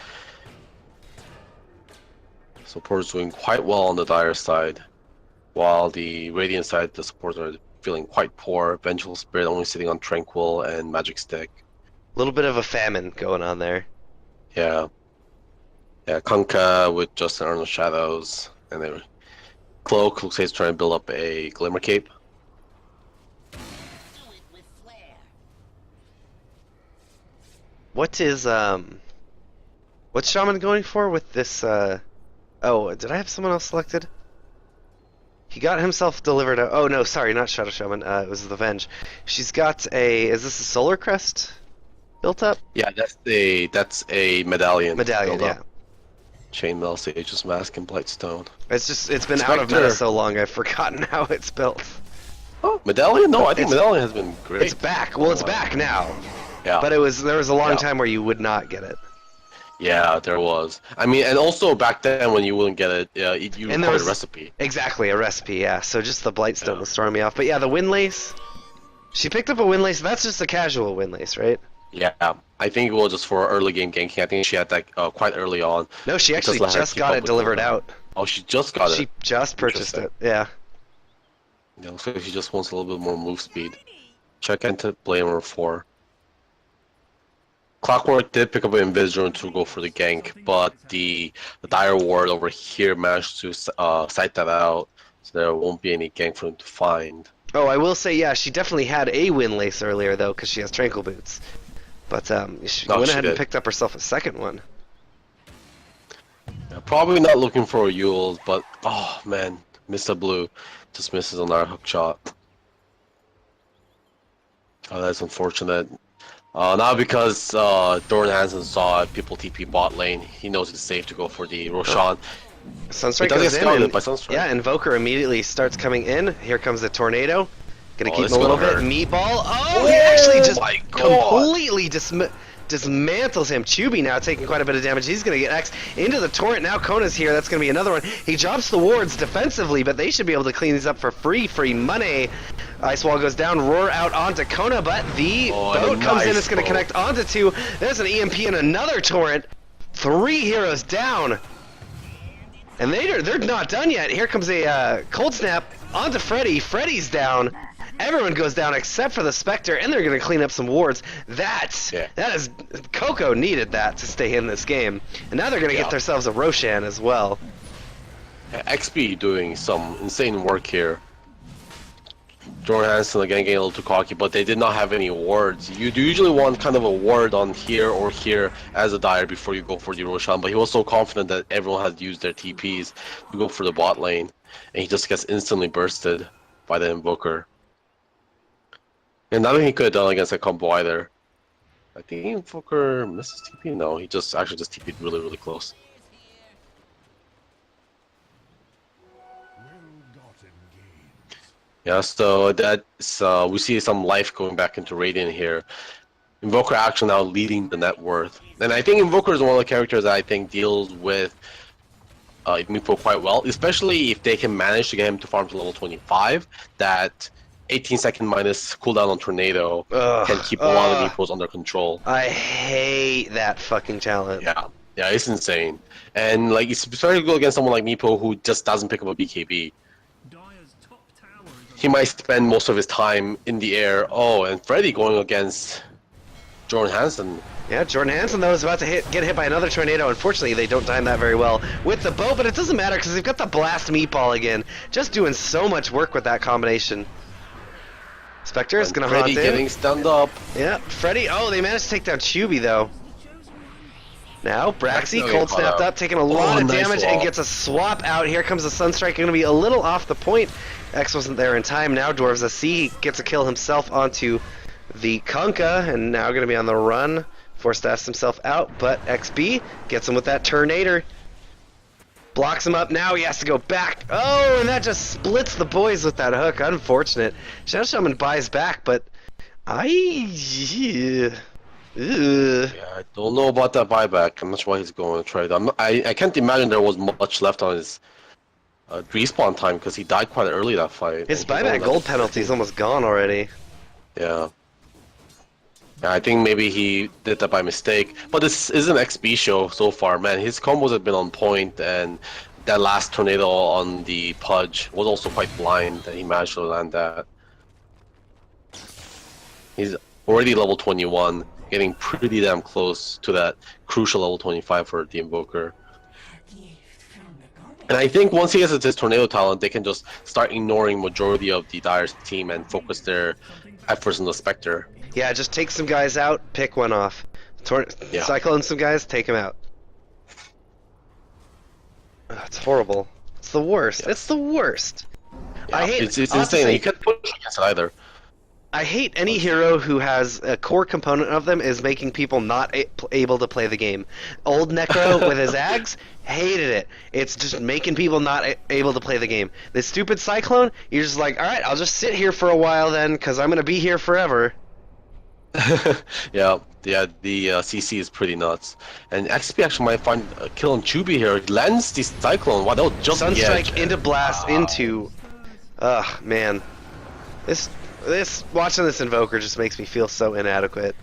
Support's doing quite well on the Dire side, while the Radiant side, the supports are feeling quite poor. Vengeful Spirit only sitting on Tranquil and Magic Stick. A little bit of a famine going on there. Yeah, Kunkka with just an Urn of Shadows, and then Cloak looks like he's trying to build up a Glimmer Cape. What is what's Shaman going for with this oh, did I have someone else selected? He got himself delivered oh no, sorry, not Shadow Shaman, it was the Venge. She's got is this a Solar Crest built up? Yeah, that's a medallion. Medallion, yeah. Chainmail, Sage's Mask, and Blightstone. It's been out of meta so long I've forgotten how it's built. Oh, medallion? No, I think medallion has been great. It's back. Well, it's back now. Yeah. But there was a long time where you would not get it. Yeah, there was. I mean, and also back then when you wouldn't get it, you required a recipe. Exactly, a recipe, yeah. So just the Blightstone was throwing me off. But yeah, the Windlace. She picked up a Windlace. That's just a casual Windlace, right? Yeah, I think it was just for early game ganking. I think she had that quite early on. No, she actually just got it delivered out. Oh, she just got it? She just purchased it, yeah. Yeah, looks like she just wants a little bit more move speed. Check into Blamer 4. Clockwork did pick up an Invis to go for the gank, but the Dire Ward over here managed to sight that out, so there won't be any gank for him to find. Oh, I will say, yeah, she definitely had a Windlace earlier, though, because she has Tranquil Boots. But she went ahead and picked up herself a second one. Yeah, probably not looking for a Yule, but, oh man, Mr. Blue just misses on our hook shot. Oh, that's unfortunate. Not because Doran Hansen saw people TP bot lane. He knows it's safe to go for the Roshan. Sunstrike goes in, and, yeah, Invoker immediately starts coming in. Here comes the Tornado. Gonna keep him a little bit. Meatball. Oh, he actually just completely dismantles him. Chubby now taking quite a bit of damage. He's gonna get X into the torrent. Now Kona's here. That's gonna be another one. He drops the wards defensively, but they should be able to clean these up for free money. Ice Wall goes down, Roar out onto Kona, but the boat comes in. It's gonna connect onto 2. There's an EMP and another torrent. 3 heroes down. And they're not done yet. Here comes a Cold Snap onto Freddy. Freddy's down. Everyone goes down except for the Spectre, and they're going to clean up some wards. That is... Coco needed that to stay in this game. And now they're going to get themselves a Roshan as well. XP doing some insane work here. Jordan Hansen again getting a little too cocky, but they did not have any wards. You do usually want kind of a ward on here or here as a Dire before you go for the Roshan, but he was so confident that everyone had used their TPs to go for the bot lane, and he just gets instantly bursted by the Invoker. And nothing he could have done against that combo either. I think Invoker misses TP? No, he just actually just TP'd really, really close. Yeah, so that's we see some life going back into Radiant here. Invoker actually now leading the net worth. And I think Invoker is one of the characters that I think deals with Meepo quite well, especially if they can manage to get him to farm to level 25. That 18-second minus cooldown on Tornado can keep a lot of Meepos under control. I hate that fucking talent. Yeah, it's insane. And like, it's especially good against someone like Meepo who just doesn't pick up a BKB. He might spend most of his time in the air. Oh, and Freddy going against Jordan Hansen. Yeah, Jordan Hansen though is about to get hit by another tornado. Unfortunately, they don't time that very well with the bow, but it doesn't matter because they've got the blast meatball again. Just doing so much work with that combination. Spectre is going to haunt in. getting stunned up. Yeah, Freddy. Oh, they managed to take down Chubby though. Now, Braxy, cold snapped up, taking a lot of damage and gets a swap out. Here comes the Sunstrike, going to be a little off the point. X wasn't there in time. Now, Dwarves C gets a kill himself onto the Kunkka, and now going to be on the run. Forced to ask himself out, but XB gets him with that Tornado. Blocks him up. Now he has to go back. Oh, and that just splits the boys with that hook. Unfortunate. Shadow Shaman buys back, but Yeah, I don't know about that buyback. I'm not sure why he's going to try it. I can't imagine there was much left on his respawn time because he died quite early that fight. His buyback gold penalty is almost gone already. Yeah. Yeah, I think maybe he did that by mistake. But this is an XB show so far, man. His combos have been on point, and that last tornado on the Pudge was also quite blind that he managed to land that. He's already level 21, getting pretty damn close to that crucial level 25 for the Invoker. And I think once he gets his tornado talent, they can just start ignoring majority of the Dire's team and focus their efforts on the Spectre. Yeah, just take some guys out, pick one off. Cyclone some guys, take them out. Ugh, it's horrible. It's the worst. Yeah. It's the worst. Yeah, I hate. It's insane. You can't push against it either. I hate any hero who has a core component of them is making people not able to play the game. Old Necro with his Ags, hated it. It's just making people not able to play the game. This stupid Cyclone, you're just like, alright, I'll just sit here for a while then, because I'm going to be here forever. yeah, the CC is pretty nuts. And XP actually might find a kill on Chubby here. He lands the Cyclone. Wow, that was just Sunstrike into Blast into... Ugh, man. Watching this Invoker just makes me feel so inadequate.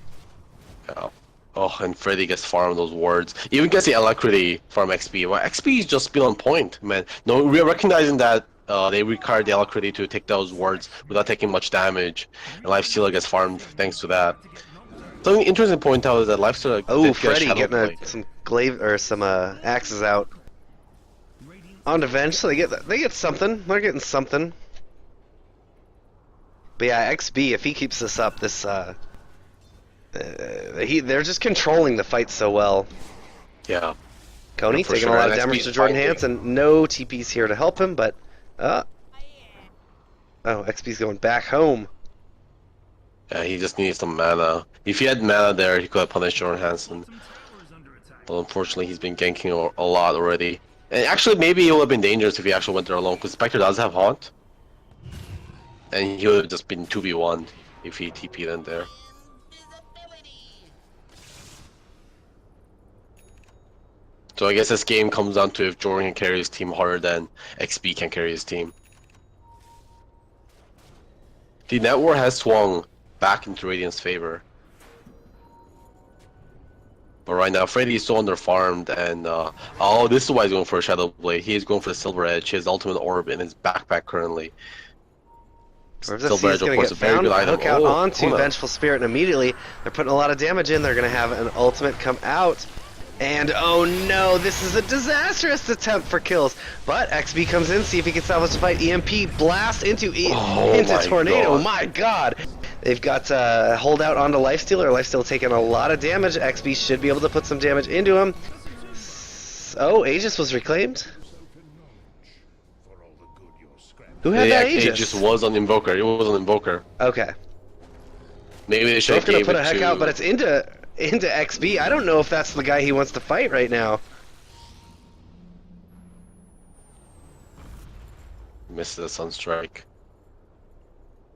Yeah. Oh, and Freddy gets farmed those wards. Even gets the Alacrity from XP. Well, XP is just been on point, man. No, we're recognizing that they require the Alacrity to take those wards without taking much damage. And Lifestealer gets farmed thanks to that. Something interesting to point out is that Lifestealer... Oh, Freddy getting some glaive or some axes out. On to Venge, so they get something. They're getting something. But yeah, XB, if he keeps this up, they're just controlling the fight so well. Yeah. Coney taking a lot of damage to Jordan Hansen. No TP's here to help him, but oh, XB's going back home. Yeah, he just needs some mana. If he had mana there, he could have punished Jordan Hansen. But unfortunately, he's been ganking a lot already. And actually, maybe it would have been dangerous if he actually went there alone, because Spectre does have Haunt. And he would have just been 2v1 if he TP'd in there. So I guess this game comes down to if Jordan can carry his team harder than XP can carry his team. The net war has swung back into Radiant's favor. But right now, Freddy is so underfarmed, and oh, this is why he's going for a Shadow Blade. He is going for the Silver Edge, his ultimate orb in his backpack currently. Silver Edge, of course, a very good item. Hook out onto Vengeful Spirit, and immediately they're putting a lot of damage in. They're going to have an ultimate come out. And oh no, this is a disastrous attempt for kills. But XB comes in, see if he can salvage the fight. EMP blast into Tornado. God. My God. They've got holdout onto Lifestealer. Lifestealer taking a lot of damage. XB should be able to put some damage into him. Oh, Aegis was reclaimed. Who had that Aegis? Aegis was on Invoker. It was on Invoker. Okay. Maybe they should have gave it to... put a heck out, but it's into XB. I don't know if that's the guy he wants to fight right now. Missed the Sunstrike.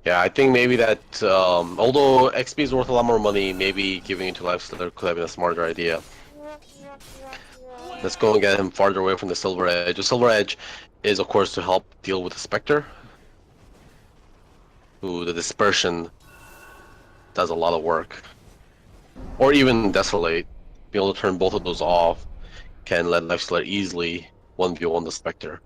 Yeah, I think maybe that, although XP is worth a lot more money, maybe giving it to Lifestealer could have been a smarter idea. Let's go and get him farther away from the Silver Edge. The Silver Edge is, of course, to help deal with the Spectre. Ooh, the Dispersion does a lot of work. Or even Desolate. Being able to turn both of those off can let Lifestealer easily 1v1 the Spectre.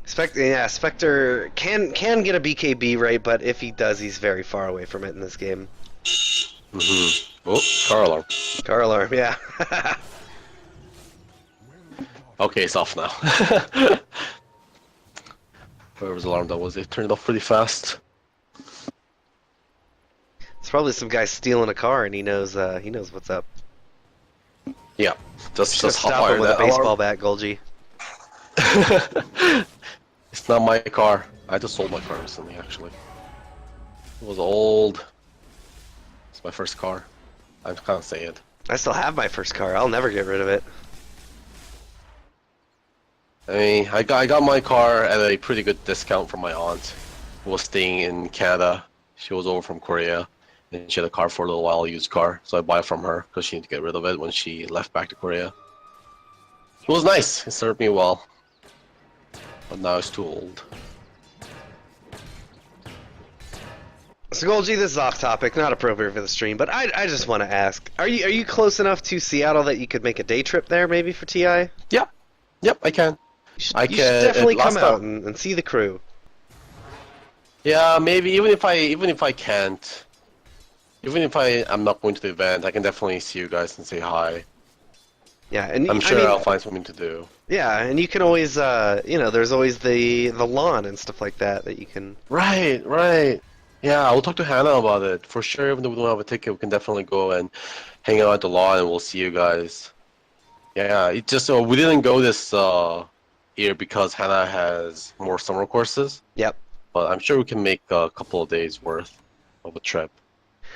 Spectre can get a BKB right, but if he does, he's very far away from it in this game. Oh, car alarm. Car alarm, yeah. Okay, it's off now. Whoever's alarm that was, it turned off pretty fast. It's probably some guy stealing a car, and he knows what's up. Yeah, just stop him with a baseball bat, Golgi. It's not my car. I just sold my car recently, actually. It was old. It's my first car. I can't say it. I still have my first car. I'll never get rid of it. I mean, I got my car at a pretty good discount from my aunt, who was staying in Canada. She was over from Korea, and she had a car for a little while, a used car. So I bought it from her because she needed to get rid of it when she left back to Korea. It was nice. It served me well. But now it's too old. So Golgi, this is off topic, not appropriate for the stream, but I just want to ask: Are you close enough to Seattle that you could make a day trip there, maybe for TI? Yeah. Yep, I can. You should definitely come out and see the crew. Yeah, maybe even if I can't, I'm not going to the event, I can definitely see you guys and say hi. Yeah, and I'm sure I'll find something to do. Yeah, and you can always, there's always the lawn and stuff like that you can. Right. Yeah, I'll talk to Hannah about it for sure. Even though we don't have a ticket, we can definitely go and hang out at the lawn, and we'll see you guys. Yeah, it just we didn't go this year because Hannah has more summer courses. Yep. But I'm sure we can make a couple of days worth of a trip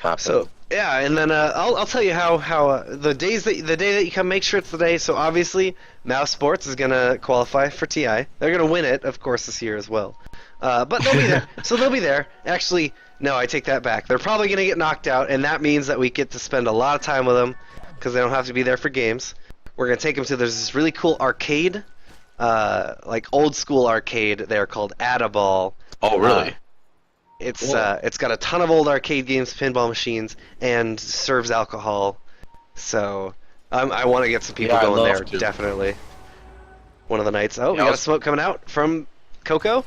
happen. So yeah, and then I'll tell you how the day that you come, make sure it's the day. So obviously, Mouse Sports is gonna qualify for TI. They're gonna win it, of course, this year as well. But they'll be there. So they'll be there. Actually, no, I take that back. They're probably gonna get knocked out, and that means that we get to spend a lot of time with them because they don't have to be there for games. We're gonna take them to there's this really cool arcade, like old school arcade. They're called Adaball. Oh, really? It's got a ton of old arcade games, pinball machines, and serves alcohol. So I want to get some people going there, definitely. One of the nights. Oh, we got a smoke coming out from Coco.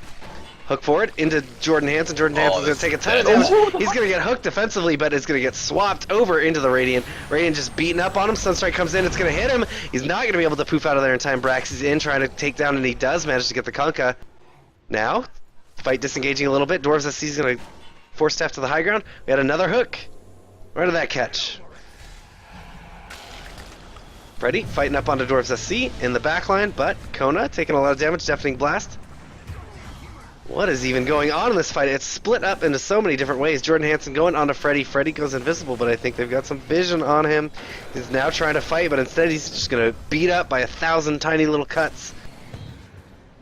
Hook forward into Jordan Hansen. Jordan Hansen's going to take a ton of damage. He's going to get hooked defensively, but it's going to get swapped over into the Radiant. Radiant just beating up on him. Sunstrike comes in. It's going to hit him. He's not going to be able to poof out of there in time. Braxy's in trying to take down, and he does manage to get the Kunkka. Now, fight disengaging a little bit. Dwarves SC is going to force staff to the high ground. We had another hook. Where did that catch? Freddy fighting up onto Dwarves SC in the backline, but Kona taking a lot of damage. Deafening Blast. What is even going on in this fight? It's split up into so many different ways. Jordan Hansen going onto Freddy. Freddy goes invisible, but I think they've got some vision on him. He's now trying to fight, but instead he's just going to beat up by 1,000 tiny little cuts.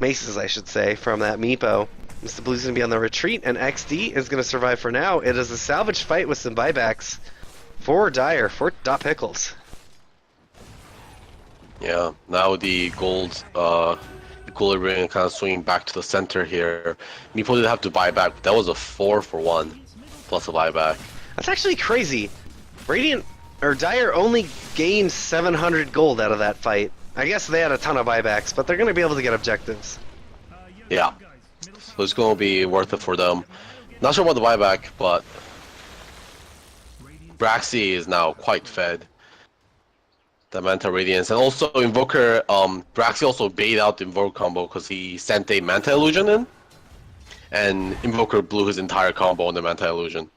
Maces, I should say, from that Meepo. Mr. Blue's going to be on the retreat, and XD is going to survive for now. It is a salvage fight with some buybacks for Dire, for Dot Pickles. Yeah, now the gold ring kind of swinging back to the center here. Meepo did have to buy back, but that was a 4-for-1 plus a buyback. That's actually crazy. Dire only gained 700 gold out of that fight. I guess they had a ton of buybacks, but they're going to be able to get objectives. Yeah, so it's going to be worth it for them. Not sure about the buyback, but Braxy is now quite fed. The Manta Radiance, and also Invoker, Braxy also baited out the Invoker combo because he sent a Manta Illusion in, and Invoker blew his entire combo on the Manta Illusion.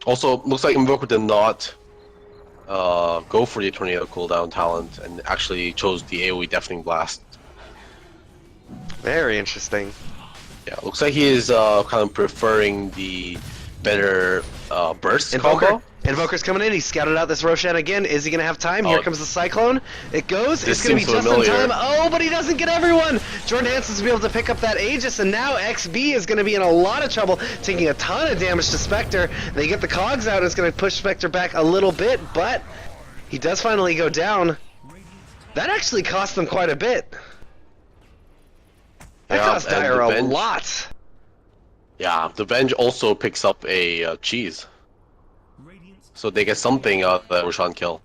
Also, looks like Invoker did not go for the Tornado cooldown talent, and actually chose the AoE Deafening Blast. Very interesting. Yeah, looks like he is kind of preferring the better burst combo. Invoker's coming in. He scouted out this Roshan again. Is he going to have time? Here comes the Cyclone. It goes. It's going to be just in time. Oh, but he doesn't get everyone. Jordan Hansen's going to be able to pick up that Aegis, and now XB is going to be in a lot of trouble, taking a ton of damage to Spectre. They get the cogs out. It's going to push Spectre back a little bit, but he does finally go down. That actually cost them quite a bit. That cost Dire a lot. Yeah, the Venge also picks up a cheese. So they get something out of the Roshan kill.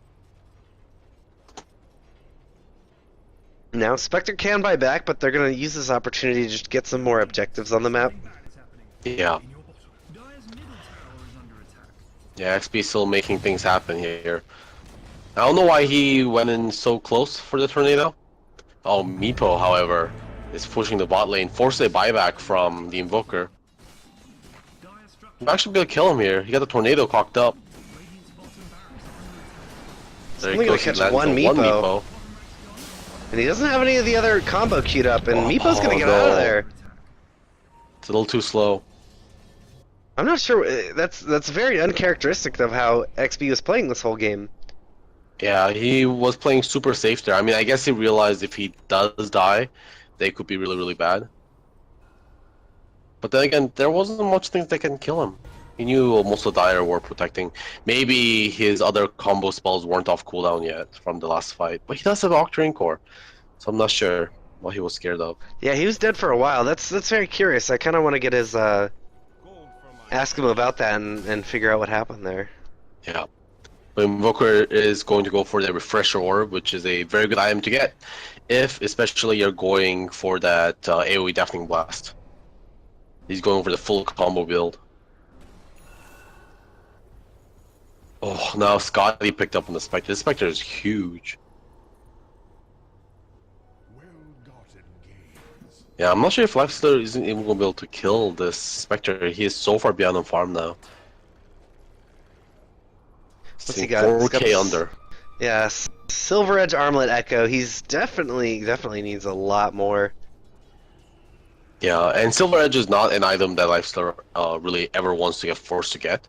Now, Spectre can buy back, but they're going to use this opportunity to just get some more objectives on the map. Yeah. Yeah, XP still making things happen here. I don't know why he went in so close for the tornado. Oh, Meepo, however, is pushing the bot lane, forcing a buyback from the Invoker. Might actually be able to kill him here. He got the tornado cocked up. There Only he goes. gonna He catch lands one the Meepo. And he doesn't have any of the other combo queued up, and Meepo's gonna get out of there. It's a little too slow. I'm not sure. That's very uncharacteristic of how XB was playing this whole game. Yeah, he was playing super safe there. I mean, I guess he realized if he does die, they could be really, really bad. But then again, there wasn't much things that can kill him. He knew most of the Dire were protecting. Maybe his other combo spells weren't off cooldown yet from the last fight. But he does have Octarine Core, so I'm not sure what he was scared of. Yeah, he was dead for a while. That's very curious. I kind of want to get his ask him about that and figure out what happened there. Yeah. But Invoker is going to go for the Refresher Orb, which is a very good item to get, if especially you're going for that AoE Deafening Blast. He's going for the full combo build. Oh, now Scotty picked up on the Spectre. This Spectre is huge. Yeah, I'm not sure if Lifestealer isn't even going to be able to kill this Spectre. He is so far beyond on farm now. What's he got? 4K under. Yeah, Silver Edge Armlet Echo. He's definitely needs a lot more. Yeah, and Silver Edge is not an item that Lifestealer really ever wants to get forced to get.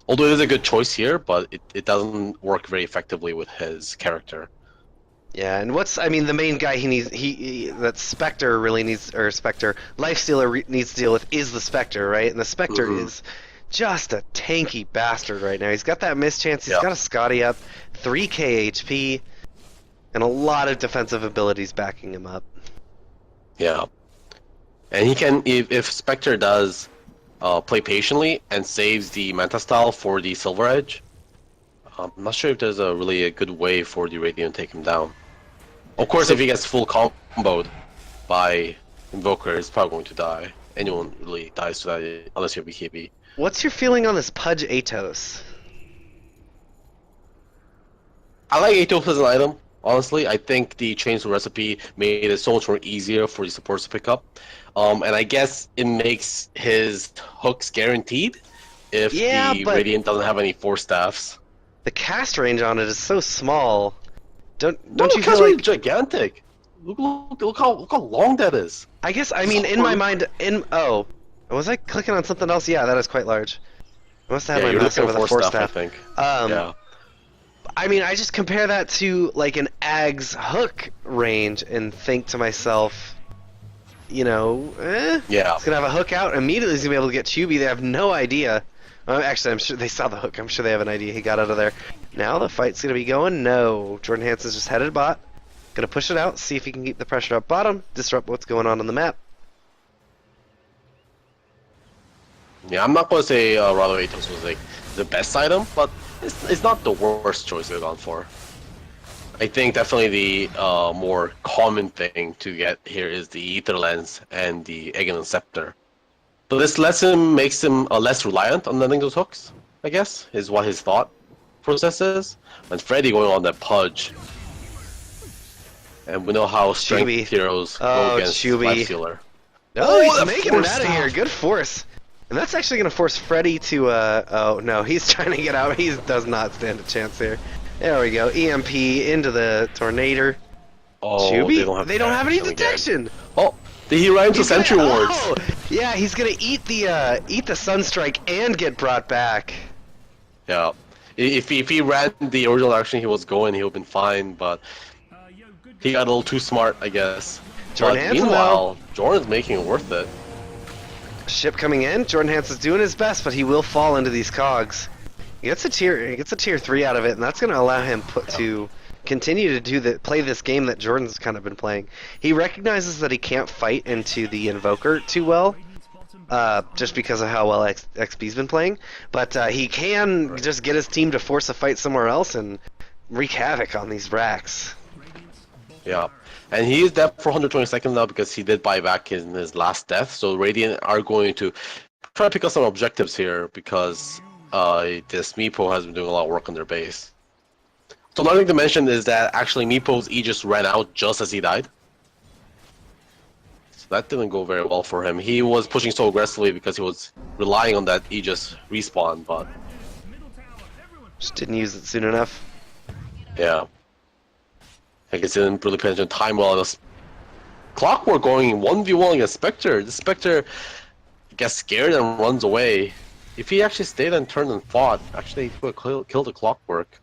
Although it is a good choice here, but it doesn't work very effectively with his character. Yeah, and the main guy that Spectre really needs, or Spectre, Lifestealer needs to deal with is the Spectre, right? And the Spectre is just a tanky bastard right now. He's got that mischance, he's got a Scotty up, 3k HP, and a lot of defensive abilities backing him up. Yeah. And he can, if Spectre does play patiently and saves the Manta style for the Silver Edge, I'm not sure if there's a good way for the Radiant to take him down. Of course, if he gets full comboed by Invoker, he's probably going to die. Anyone really dies to that unless you have BKB. What's your feeling on this Pudge Atos? I like Atos as an item, honestly. I think the Chainsaw recipe made it so much more easier for the supports to pick up. And I guess it makes his hooks guaranteed if the Radiant doesn't have any Force Staffs. The cast range on it is so small. Don't you feel feel like gigantic? Look how long that is. I guess in my mind was I clicking on something else? Yeah, that is quite large. I must have my mouse over the Force Staff. I think. Yeah. I mean, I just compare that to like an Ag's hook range and think to myself, it's gonna have a hook out, and immediately he's gonna be able to get Chubby. They have no idea. Actually, I'm sure they saw the hook. I'm sure they have an idea he got out of there. Now the fight's gonna be going. No, Jordan Hansen's just headed bot. Gonna push it out, see if he can keep the pressure up bottom, disrupt what's going on the map. Yeah, I'm not gonna say Rado Atos was like the best item, but it's not the worst choice they've gone for. I think definitely the more common thing to get here is the Ether Lens and the Aegon Scepter. But this makes him less reliant on letting those hooks, I guess, is what his thought process is. And Freddy going on that Pudge. And we know how strength heroes go against Lifestealer. No, he's making it out of here. Good force. And that's actually going to force Freddy to, oh no, he's trying to get out. He does not stand a chance here. There we go. EMP into the Tornado. Oh, Chubby? They don't have any detection. Oh, he ran into Sentry Wards. Oh, yeah, he's going to eat the Sunstrike and get brought back. Yeah. If he ran the original direction he was going, he would have been fine, but he got a little too smart, I guess. Meanwhile, Jordan's making it worth it. Ship coming in. Jordan Hansen's doing his best, but he will fall into these cogs. He gets a tier 3 out of it, and that's going to allow him to continue to play this game that Jordan's kind of been playing. He recognizes that he can't fight into the Invoker too well, just because of how well XB's been playing, but he can just get his team to force a fight somewhere else and wreak havoc on these racks. Yeah, and he is dead for 120 seconds now because he did buy back in his last death. So Radiant are going to try to pick up some objectives here because this Meepo has been doing a lot of work on their base. So another thing to mention is that actually Meepo's Aegis ran out just as he died. So that didn't go very well for him. He was pushing so aggressively because he was relying on that Aegis respawn, but Just didn't use it soon enough. yeah. I guess he didn't really pay attention to time well. This Clockwork going 1v1 against Spectre. The Spectre gets scared and runs away. If he actually stayed and turned and fought, actually he would have killed the Clockwork.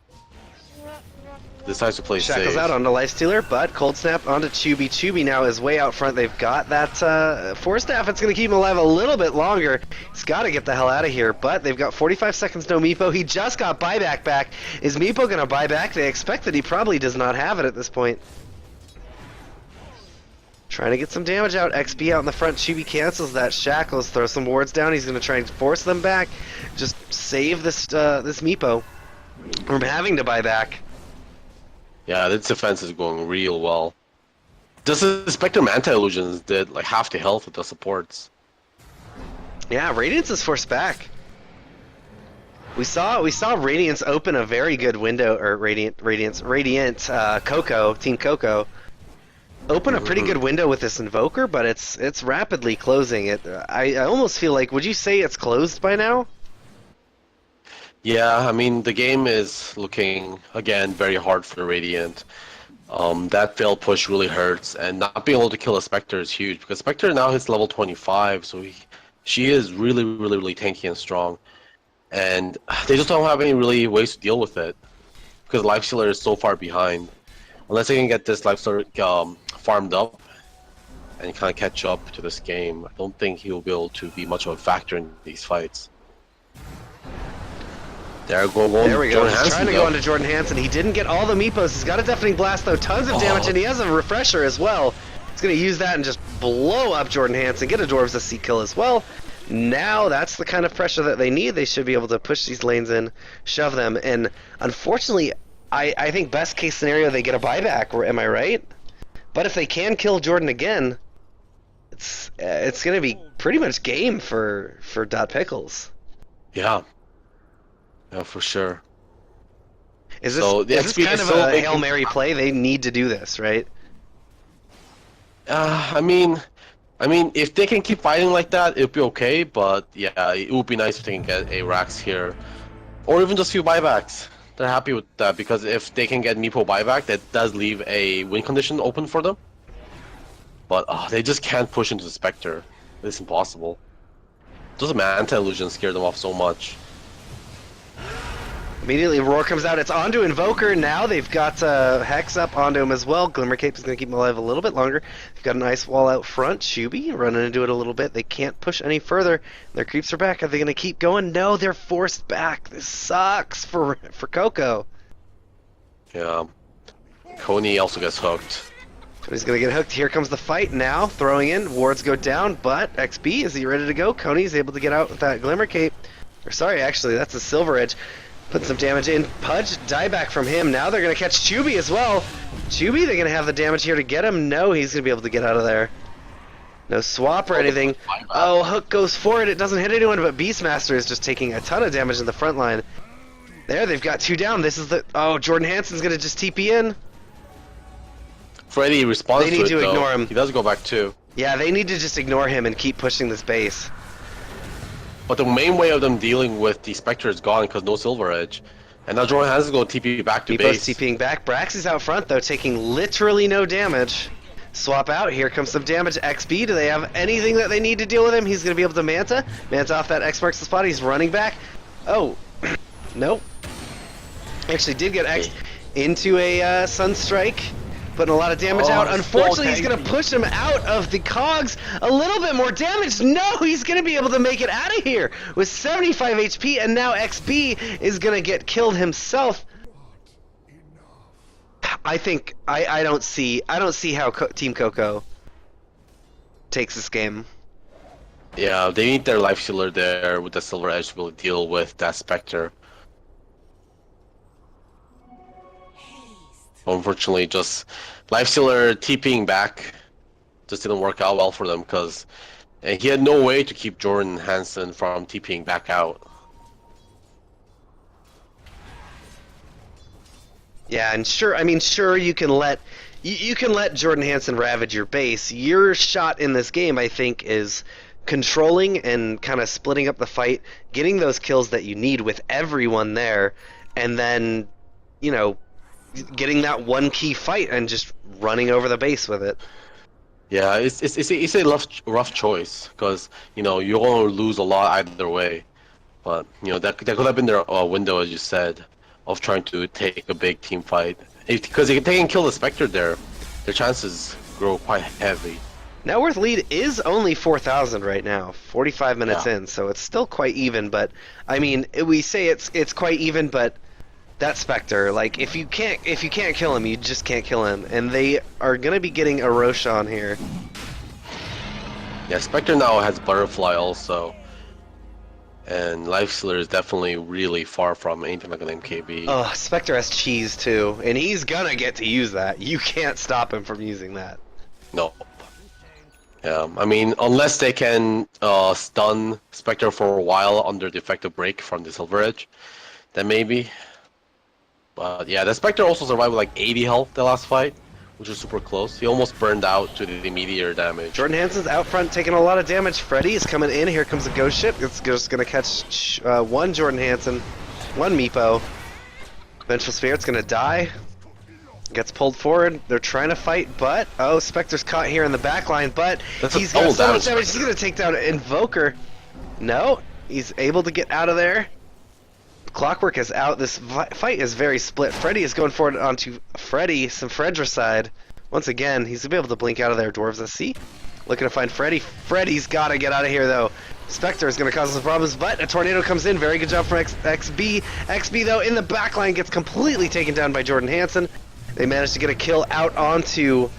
Decides to play Shackles safe. out onto Lifestealer, but Cold Snap onto Chubby. Chubby now is way out front. They've got that Force Staff. It's going to keep him alive a little bit longer. He's got to get the hell out of here, but they've got 45 seconds, no Meepo. He just got buyback back. Is Meepo going to buy back? They expect that he probably does not have it at this point. Trying to get some damage out. XP out in the front. Chubby cancels that. Shackles, throw some wards down. He's going to try and force them back. Just save this this Meepo from having to buy back. Yeah, this defense is going real well. Just the Spectre Manta Illusions did like half the health with the supports. Yeah, Radiance is forced back. We saw Radiance open a very good window, or Radiant Coco, Team Coco, open a pretty good window with this Invoker, but it's rapidly closing it. I almost feel like, would you say it's closed by now? Yeah, I mean the game is looking again very hard for Radiant. That failed push really hurts, and not being able to kill a Spectre is huge because Spectre now hits level 25, so she is really tanky and strong, and they just don't have any really ways to deal with it because Lifestealer is so far behind. Unless they can get this Lifestealer farmed up and kind of catch up to this game, I don't think he will be able to be much of a factor in these fights. There we go. He's Hansen, trying to go onto Jordan Hansen. He didn't get all the Meepos. He's got a Deafening Blast, though. Tons of damage, and he has a Refresher as well. He's going to use that and just blow up Jordan Hansen. Get a Dwarves SC kill as well. Now that's the kind of pressure that they need. They should be able to push these lanes in, shove them. And unfortunately, I think best case scenario, they get a buyback. Am I right? But if they can kill Jordan again, it's going to be pretty much game for Dot Pickles. Yeah. Yeah, for sure. Is this kind of a Hail Mary play? They need to do this, right? I mean, if they can keep fighting like that, it'll be okay. But yeah, it would be nice if they can get a Rax here, or even just a few buybacks. They're happy with that because if they can get Meepo buyback, that does leave a win condition open for them. But they just can't push into the Spectre. It's impossible. Those Manta Illusions scare them off so much. Immediately, Roar comes out. It's onto Invoker now. They've got Hex up onto him as well. Glimmer Cape is going to keep him alive a little bit longer. They've got an Ice Wall out front. Shuby running into it a little bit. They can't push any further. Their creeps are back. Are they going to keep going? No, they're forced back. This sucks for Coco. Yeah. Coney also gets hooked. Coney's going to get hooked. Here comes the fight now. Throwing in. Wards go down, but XP, is he ready to go? Coney's able to get out with that Glimmer Cape. Or sorry, actually, that's a Silver Edge. Put some damage in. Pudge, dieback from him. Now they're going to catch Chubby as well. Chubby, they're going to have the damage here to get him. No, he's going to be able to get out of there. No swap or anything. Oh, Hook goes for it. It doesn't hit anyone, but Beastmaster is just taking a ton of damage in the front line. There, they've got two down. This is the... Oh, Jordan Hansen's going to just TP in. Freddy responds They need to though. ignore him. He does go back too. Yeah, they need to just ignore him and keep pushing this base. But the main way of them dealing with the Spectre is gone because no Silver Edge. And now Jordan has to go TP back to Meepo's base. TPing back. Brax is out front, though, taking literally no damage. Swap out. Here comes some damage. XB, do they have anything that they need to deal with him? He's going to be able to Manta. Manta off that X marks the spot. He's running back. Oh, nope. Actually did get X into a Sunstrike. Putting a lot of damage out. Unfortunately, he's going to push him out of the cogs. A little bit more damage. No, he's going to be able to make it out of here with 75 HP, and now XP is going to get killed himself. I think I don't see how Team Coco takes this game. Yeah, they need their Lifestealer there with the Silver Edge to be able to deal with that Spectre. Unfortunately, just Lifestealer TPing back just didn't work out well for them because he had no way to keep Jordan Hansen from TPing back out. Yeah, and sure, I mean, sure, you can let Jordan Hansen ravage your base. Your shot in this game, I think, is controlling and kind of splitting up the fight, getting those kills that you need with everyone there, and then, you know, getting that one key fight and just running over the base with it. Yeah, it's a rough choice because you know you're going to lose a lot either way, but you know that could have been their window, as you said, of trying to take a big team fight. Because if they can kill the Spectre there, their chances grow quite heavy. Net worth lead is only 4,000 right now, 45 minutes in, so it's still quite even. But I mean, we say it's quite even, but that Spectre, like if you can't kill him, you just can't kill him, and they are gonna be getting a Roshan here. Yeah, Spectre now has Butterfly also, and Lifestealer is definitely really far from anything like an MKB. Oh, Spectre has cheese too, and he's gonna get to use that. You can't stop him from using that. No. Yeah, I mean, unless they can stun Spectre for a while under the effective break from the Silver Edge, then maybe. But yeah, the Spectre also survived with like 80 health the last fight, which was super close. He almost burned out to the meteor damage. Jordan Hansen's out front taking a lot of damage. Freddy is coming in. Here comes a ghost ship. It's just going to catch one Jordan Hansen, one Meepo. Vengeful Spirit's going to die. Gets pulled forward. They're trying to fight, but oh, Spectre's caught here in the back line, but he's got so much damage. He's going to take down Invoker. No, he's able to get out of there. Clockwork is out. This fight is very split. Freddy is going forward onto Freddy, some Fredricide. Once again, he's going to be able to blink out of there. Dwarves, let's see. Looking to find Freddy. Freddy's got to get out of here, though. Spectre is going to cause some problems, but a tornado comes in. Very good job from XB. XB, though, in the backline gets completely taken down by Jordan Hansen. They managed to get a kill out onto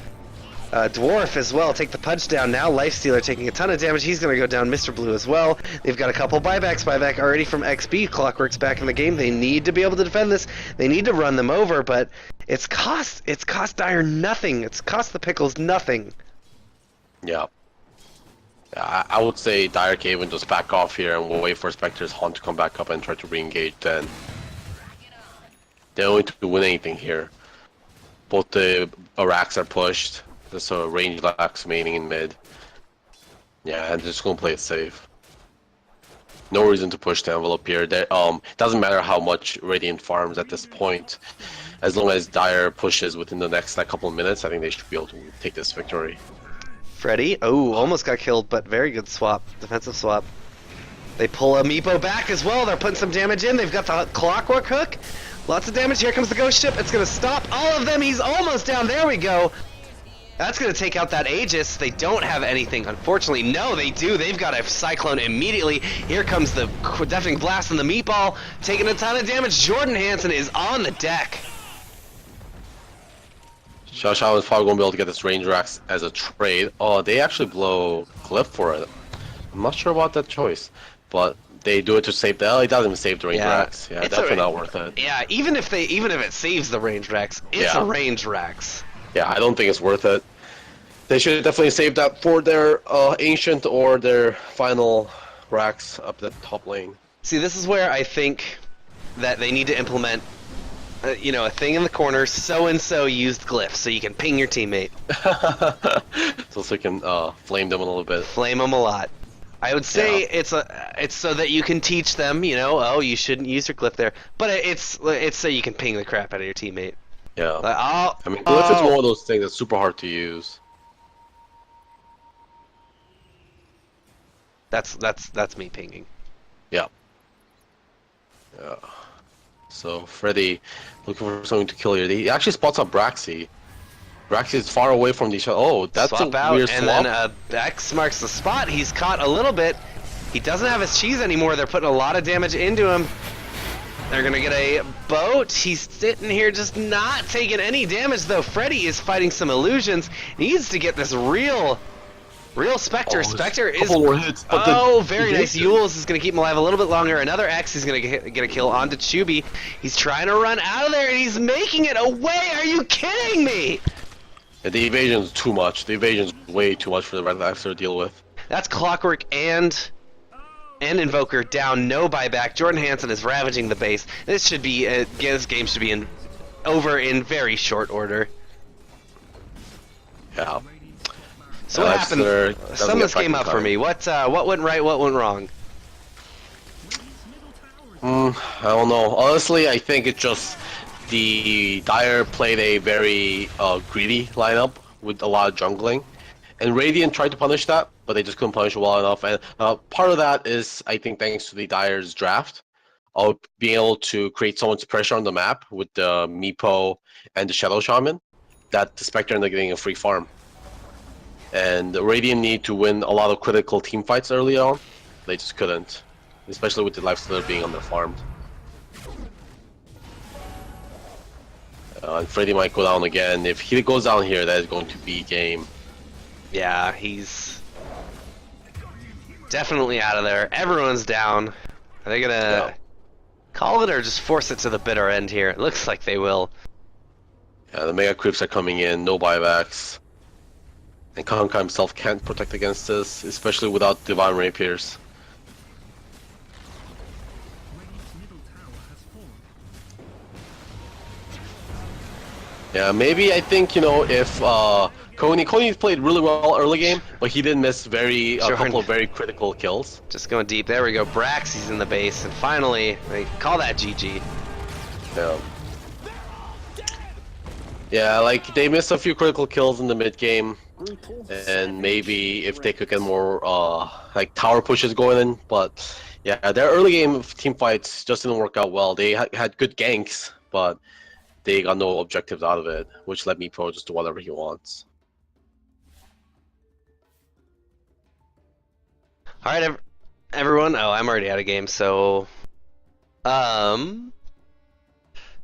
Dwarf as well. Take the punch down now. Lifestealer taking a ton of damage. He's going to go down. Mr. Blue as well. They've got a couple buybacks. Buyback already from XB. Clockwork's back in the game. They need to be able to defend this. They need to run them over, but it's cost Dire nothing. It's cost the Pickles nothing. Yeah. I would say Dire can even just back off here and we'll wait for Spectre's Haunt to come back up and try to re-engage then. They don't need to win anything here. Both the racks are pushed. There's a range lax remaining in mid. Yeah, and just gonna play it safe. No reason to push the envelope here. It doesn't matter how much Radiant farms at this point. As long as Dire pushes within the next couple of minutes, I think they should be able to take this victory. Freddy, oh, almost got killed, but very good swap, defensive swap. They pull a Meepo back as well. They're putting some damage in. They've got the Clockwork hook. Lots of damage. Here comes the ghost ship. It's going to stop all of them. He's almost down. There we go. That's going to take out that Aegis. They don't have anything, unfortunately. No, they do. They've got a Cyclone immediately. Here comes the Deafening Blast and the Meatball, taking a ton of damage. Jordan Hansen is on the deck. Xiao is probably going to be able to get this range racks as a trade. Oh, they actually blow Glyph for it. I'm not sure about that choice, but they do it to save the. Oh, it doesn't even save the range racks. Yeah, definitely not worth it. Yeah, even if it saves the range racks, it's a range racks. Yeah, I don't think it's worth it. They should definitely save that for their ancient or their final racks up the top lane. See, this is where I think that they need to implement, a thing in the corner. So and so used glyph, so you can ping your teammate. So you can flame them a little bit. Flame them a lot. I would say it's so that you can teach them, oh, you shouldn't use your glyph there. But it's so you can ping the crap out of your teammate. Yeah. I mean, glyph is one of those things that's super hard to use. That's me pinging. Yeah. Yeah. So Freddy looking for something to kill here. He actually spots up Braxy. Braxy is far away from the shot. Oh, that's swap a out, weird and swap. then X marks the spot. He's caught a little bit. He doesn't have his cheese anymore. They're putting a lot of damage into him. They're gonna get a boat. He's sitting here just not taking any damage though. Freddy is fighting some illusions. He needs to get this real Real Spectre. Oh, Spectre is. couple more hits, but Very nice. Yules is going to keep him alive a little bit longer. Another X is going to get a kill onto Chubi. He's trying to run out of there, and he's making it away. Are you kidding me? Yeah, the evasion is too much. The evasion is way too much for the Red Axer to deal with. That's Clockwork and Invoker down. No buyback. Jordan Hansen is ravaging the base. This should be this game should be over in very short order. Yeah. So what happened? Sum this game up for me. What went right? What went wrong? I don't know. Honestly, I think it's just the Dire played a very greedy lineup with a lot of jungling, and Radiant tried to punish that, but they just couldn't punish it well enough. And part of that is, I think, thanks to the Dire's draft of being able to create so much pressure on the map with the Meepo and the Shadow Shaman that the Spectre ended up getting a free farm. And the Radiant need to win a lot of critical team fights early on. They just couldn't, especially with the lifestealer being underfarmed. And Freddy might go down again. If he goes down here, that is going to be game. Yeah, he's definitely out of there. Everyone's down. Are they gonna call it or just force it to the bitter end here? It looks like they will. Yeah, the Mega Creeps are coming in, no buybacks. And Kanka himself can't protect against this, especially without Divine Rapiers. Yeah, maybe I think, if Coney played really well early game, but he did miss a couple of very critical kills. Just going deep. There we go. Braxy's in the base, and finally, they call that GG. Yeah. Yeah, like, they missed a few critical kills in the mid game, and maybe if they could get more, tower pushes going in, but yeah, their early game team fights just didn't work out well. They had good ganks, but they got no objectives out of it, which led Meepo just do whatever he wants. All right, everyone. Oh, I'm already out of game, so that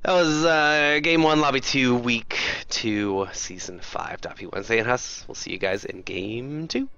was Game 1, Lobby 2, Week 2, Season 5, DotP Wednesday, and Huss. We'll see you guys in Game 2.